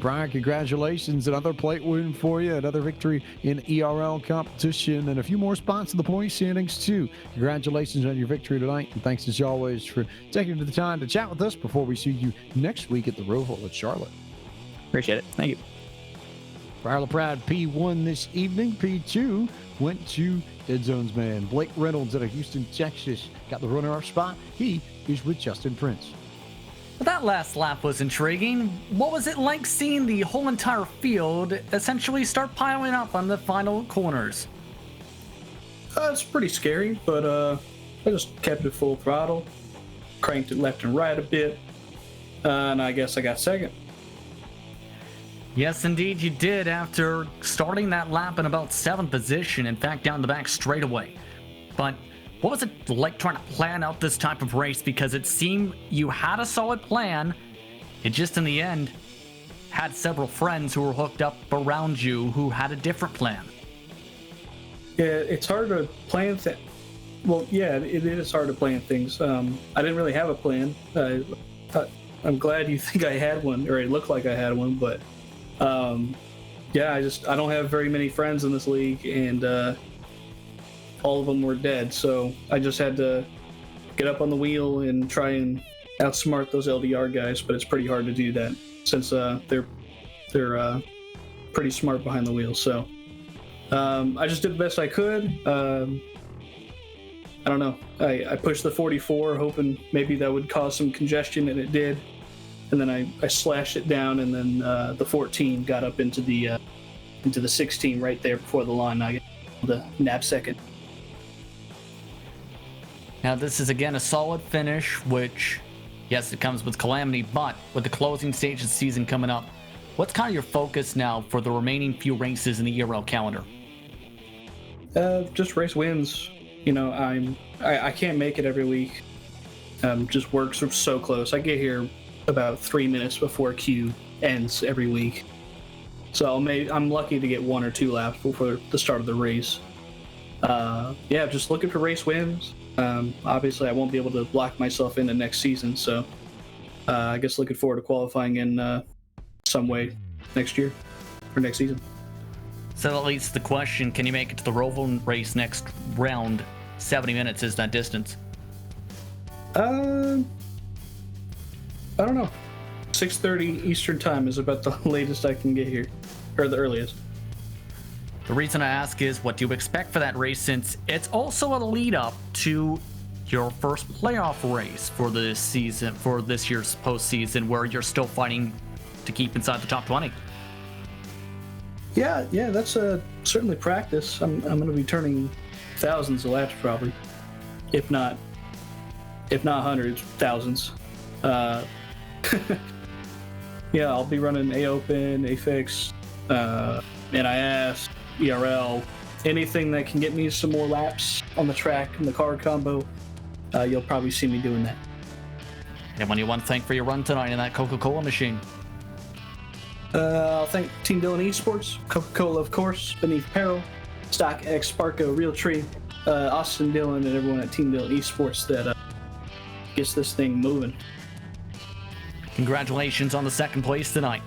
[SPEAKER 1] Brian, congratulations. Another plate win for you, another victory in ERL competition, and a few more spots in the point standings, too. Congratulations on your victory tonight, and thanks as always for taking the time to chat with us before we see you next week at the Roval at Charlotte.
[SPEAKER 5] Appreciate it. Thank you.
[SPEAKER 1] Brian LaPrade, P1 this evening. P2 went to Dead Zone's man. Blake Reynolds out of Houston, Texas, got the runner-up spot. He is with Justin Prince.
[SPEAKER 2] Well, that last lap was intriguing. What was it like seeing the whole entire field essentially start piling up on the final corners?
[SPEAKER 6] It's pretty scary, but I just kept it full throttle, cranked it left and right a bit, and I guess I got second.
[SPEAKER 2] Yes, indeed you did, after starting that lap in about 7th position, in fact down the back straightaway. But what was it like trying to plan out this type of race? Because it seemed you had a solid plan. It just in the end had several friends who were hooked up around you who had a different plan.
[SPEAKER 6] Yeah, it's hard to plan things. Well, yeah, it is hard to plan things. I didn't really have a plan. I'm glad you think I had one, or it looked like I had one, but yeah, I don't have very many friends in this league, and all of them were dead, so I just had to get up on the wheel and try and outsmart those LDR guys, but it's pretty hard to do that since they're pretty smart behind the wheel. So I just did the best I could. I don't know. I pushed the 44, hoping maybe that would cause some congestion, and it did. And then I slashed it down, and then the 14 got up into the 16 right there before the line. I got the nap second.
[SPEAKER 2] Now, this is again a solid finish, which, yes, it comes with calamity, but with the closing stage of the season coming up, what's kind of your focus now for the remaining few races in the ERL calendar?
[SPEAKER 6] Just race wins. You know, I can't make it every week. Just works so close. I get here about 3 minutes before Q ends every week. So I'm lucky to get 1 or 2 laps before the start of the race. Yeah, just looking for race wins. Obviously, I won't be able to lock myself into next season, so I guess looking forward to qualifying in some way next year or next season.
[SPEAKER 2] So that leads to the question, can you make it to the Roval race next round? 70 minutes is that distance.
[SPEAKER 6] I don't know. 6:30 Eastern time is about the latest I can get here, or the earliest.
[SPEAKER 2] The reason I ask is, what do you expect for that race, since it's also a lead up to your first playoff race for this season, for this year's postseason, where you're still fighting to keep inside the top 20.
[SPEAKER 6] Yeah, that's certainly practice. I'm going to be turning thousands of laps probably, if not hundreds, thousands. Yeah, I'll be running A Open, A Fix, NIS, ERL, anything that can get me some more laps on the track and the car combo. You'll probably see me doing that.
[SPEAKER 2] Anyone you want to thank for your run tonight in that Coca-Cola machine?
[SPEAKER 6] I'll thank Team Dillon Esports, Coca-Cola, of course, Beneath Peril, StockX, Sparko, Realtree, Austin Dillon, and everyone at Team Dillon Esports that gets this thing moving.
[SPEAKER 2] Congratulations on the second place tonight.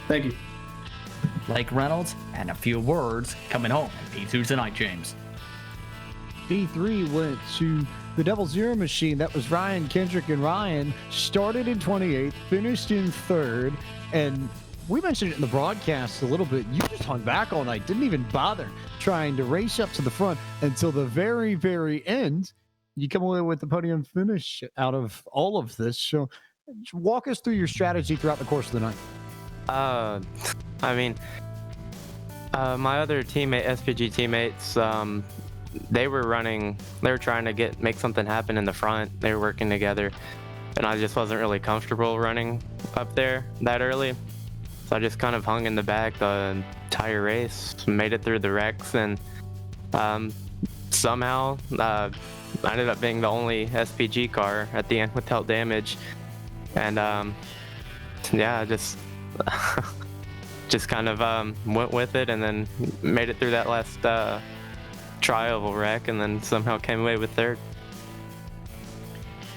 [SPEAKER 6] Thank you.
[SPEAKER 2] Blake Reynolds, and a few words coming home in P2 tonight, James.
[SPEAKER 1] P3 went to the Double Zero machine. That was Ryan Kendrick, and Ryan started in 28th, finished in 3rd, and we mentioned it in the broadcast a little bit. You just hung back all night, didn't even bother trying to race up to the front until the very, very end. You come away with the podium finish out of all of this. So walk us through your strategy throughout the course of the night.
[SPEAKER 7] I mean, my other SPG teammates, they were trying to make something happen in the front. They were working together, and I just wasn't really comfortable running up there that early. So I just kind of hung in the back the entire race, made it through the wrecks, and somehow I ended up being the only SPG car at the end without damage. And yeah, just kind of went with it, and then made it through that last tri-oval wreck, and then somehow came away with 3rd.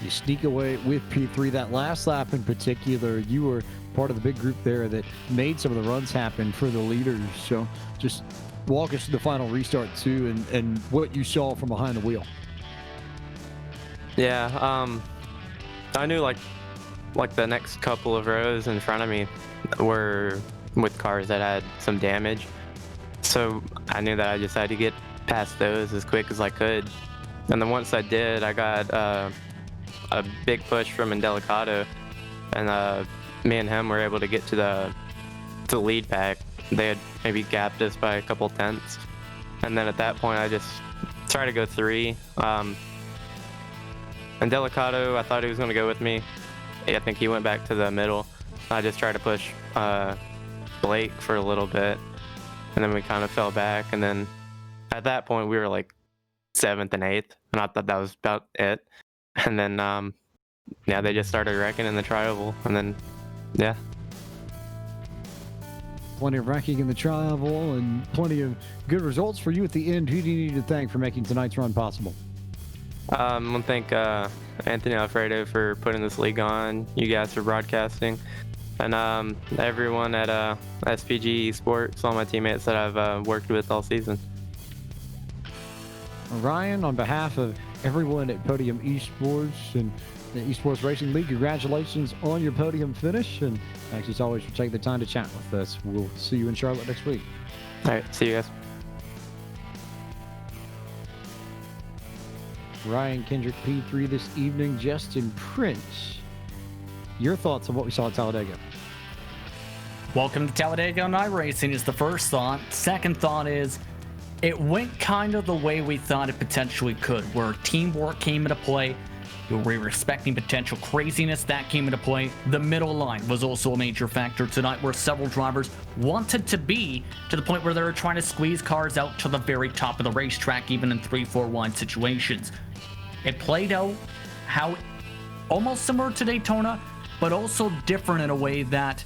[SPEAKER 1] You sneak away with P3. That last lap in particular, you were part of the big group there that made some of the runs happen for the leaders. So just walk us through the final restart too, and what you saw from behind the wheel.
[SPEAKER 7] Yeah, I knew like the next couple of rows in front of me were with cars that had some damage. So I knew that I just had to get past those as quick as I could. And then once I did, I got a big push from Indelicato, and me and him were able to get to the lead pack. They had maybe gapped us by a couple tenths. And then at that point, I just tried to go 3. Indelicato, I thought he was going to go with me. I think he went back to the middle. I just tried to push Blake for a little bit, and then we kind of fell back. And then at that point, we were like 7th and 8th, and I thought that was about it. And then, yeah, they just started wrecking in the tri-oval, and then, yeah.
[SPEAKER 1] Plenty of wrecking in the tri-oval and plenty of good results for you at the end. Who do you need to thank for making tonight's run possible?
[SPEAKER 7] I want to thank Anthony Alfredo for putting this league on, you guys for broadcasting, and everyone at SPG Esports, all my teammates that I've worked with all season.
[SPEAKER 1] Ryan, on behalf of everyone at Podium Esports and the Esports Racing League. Congratulations on your podium finish. And thanks as always for taking the time to chat with us. We'll see you in Charlotte next week.
[SPEAKER 7] All right, see you guys.
[SPEAKER 1] Ryan Kendrick P3 this evening. Justin Prince, your thoughts on what we saw at Talladega?
[SPEAKER 2] Welcome to Talladega Night Racing is the first thought. Second thought is it went kind of the way we thought it potentially could, where teamwork came into play. We were expecting potential craziness that came into play. The middle line was also a major factor tonight, where several drivers wanted to be to the point where they were trying to squeeze cars out to the very top of the racetrack, even in 3-4 wide situations. It played out how almost similar to Daytona, but also different in a way that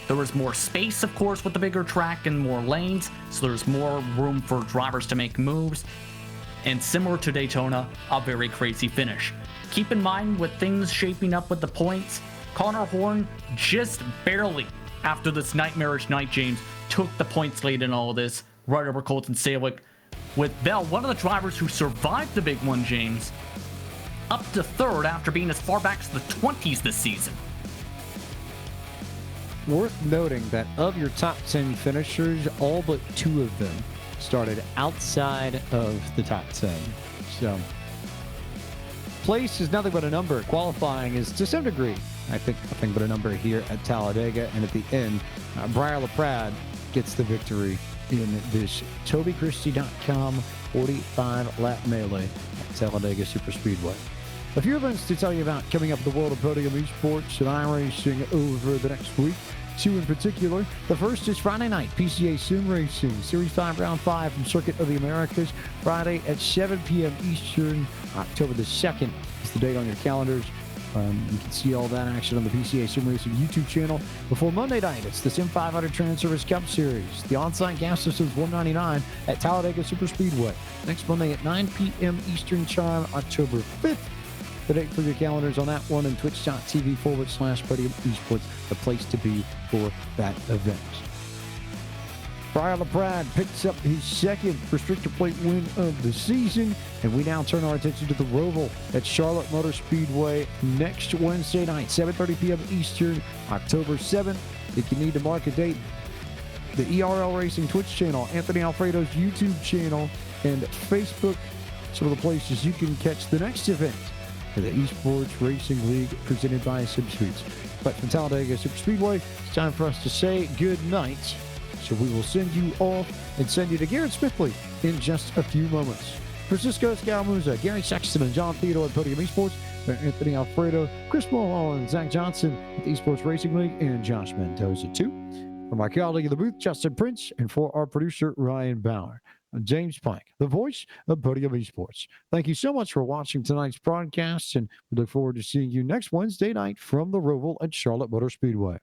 [SPEAKER 2] there was more space, of course, with the bigger track and more lanes, so there's more room for drivers to make moves. And similar to Daytona, a very crazy finish. Keep in mind, with things shaping up with the points, Connor Horn just barely, after this nightmarish night, James, took the points lead in all of this, right over Colton Salick, with Bell, one of the drivers who survived the big one, James, up to third after being as far back as the 20s this season.
[SPEAKER 1] Worth noting that of your top 10 finishers, all but 2 of them started outside of the top 10. So, place is nothing but a number. Qualifying is, to some degree, I think, nothing but a number here at Talladega. And at the end, Briar LaPrade gets the victory in this TobyChristie.com 45-lap melee at Talladega Superspeedway. A few events to tell you about coming up in the world of Podium Esports and iRacing over the next week. 2 in particular. The first is Friday night, PCA Sim Racing, Series 5, Round 5 from Circuit of the Americas, Friday at 7 p.m. Eastern, October the 2nd is the date on your calendars. You can see all that action on the PCA Sim Racing YouTube channel. Before Monday night, it's the Sim 500 Trans-Service Cup Series, the on-site gas systems 199 at Talladega Superspeedway. Next Monday at 9 p.m. Eastern Time, October 5th. The date for your calendars on that one, and twitch.tv/Podium Esports, the place to be for that event. Briar LaPrade picks up his second restrictor plate win of the season, and we now turn our attention to the Roval at Charlotte Motor Speedway next Wednesday night, 7:30 p.m. Eastern, October 7th. If you need to mark a date, the ERL Racing Twitch channel, Anthony Alfredo's YouTube channel, and Facebook, some of the places you can catch the next event for the Esports Racing League presented by SimSuites. But from Talladega Superspeedway, it's time for us to say good night. So we will send you off and send you to Garrett Smithley in just a few moments. Francisco Escalamuza, Gary Sexton, and John Theodore at Podium Esports, Anthony Alfredo, Chris Mulholland, Zach Johnson at the Esports Racing League, and Josh Mendoza too. For my colleague in the booth, Justin Prince, and for our producer, Ryan Bauer. I'm James Pike, the voice of Podium Esports. Thank you so much for watching tonight's broadcast, and we look forward to seeing you next Wednesday night from the Roval at Charlotte Motor Speedway.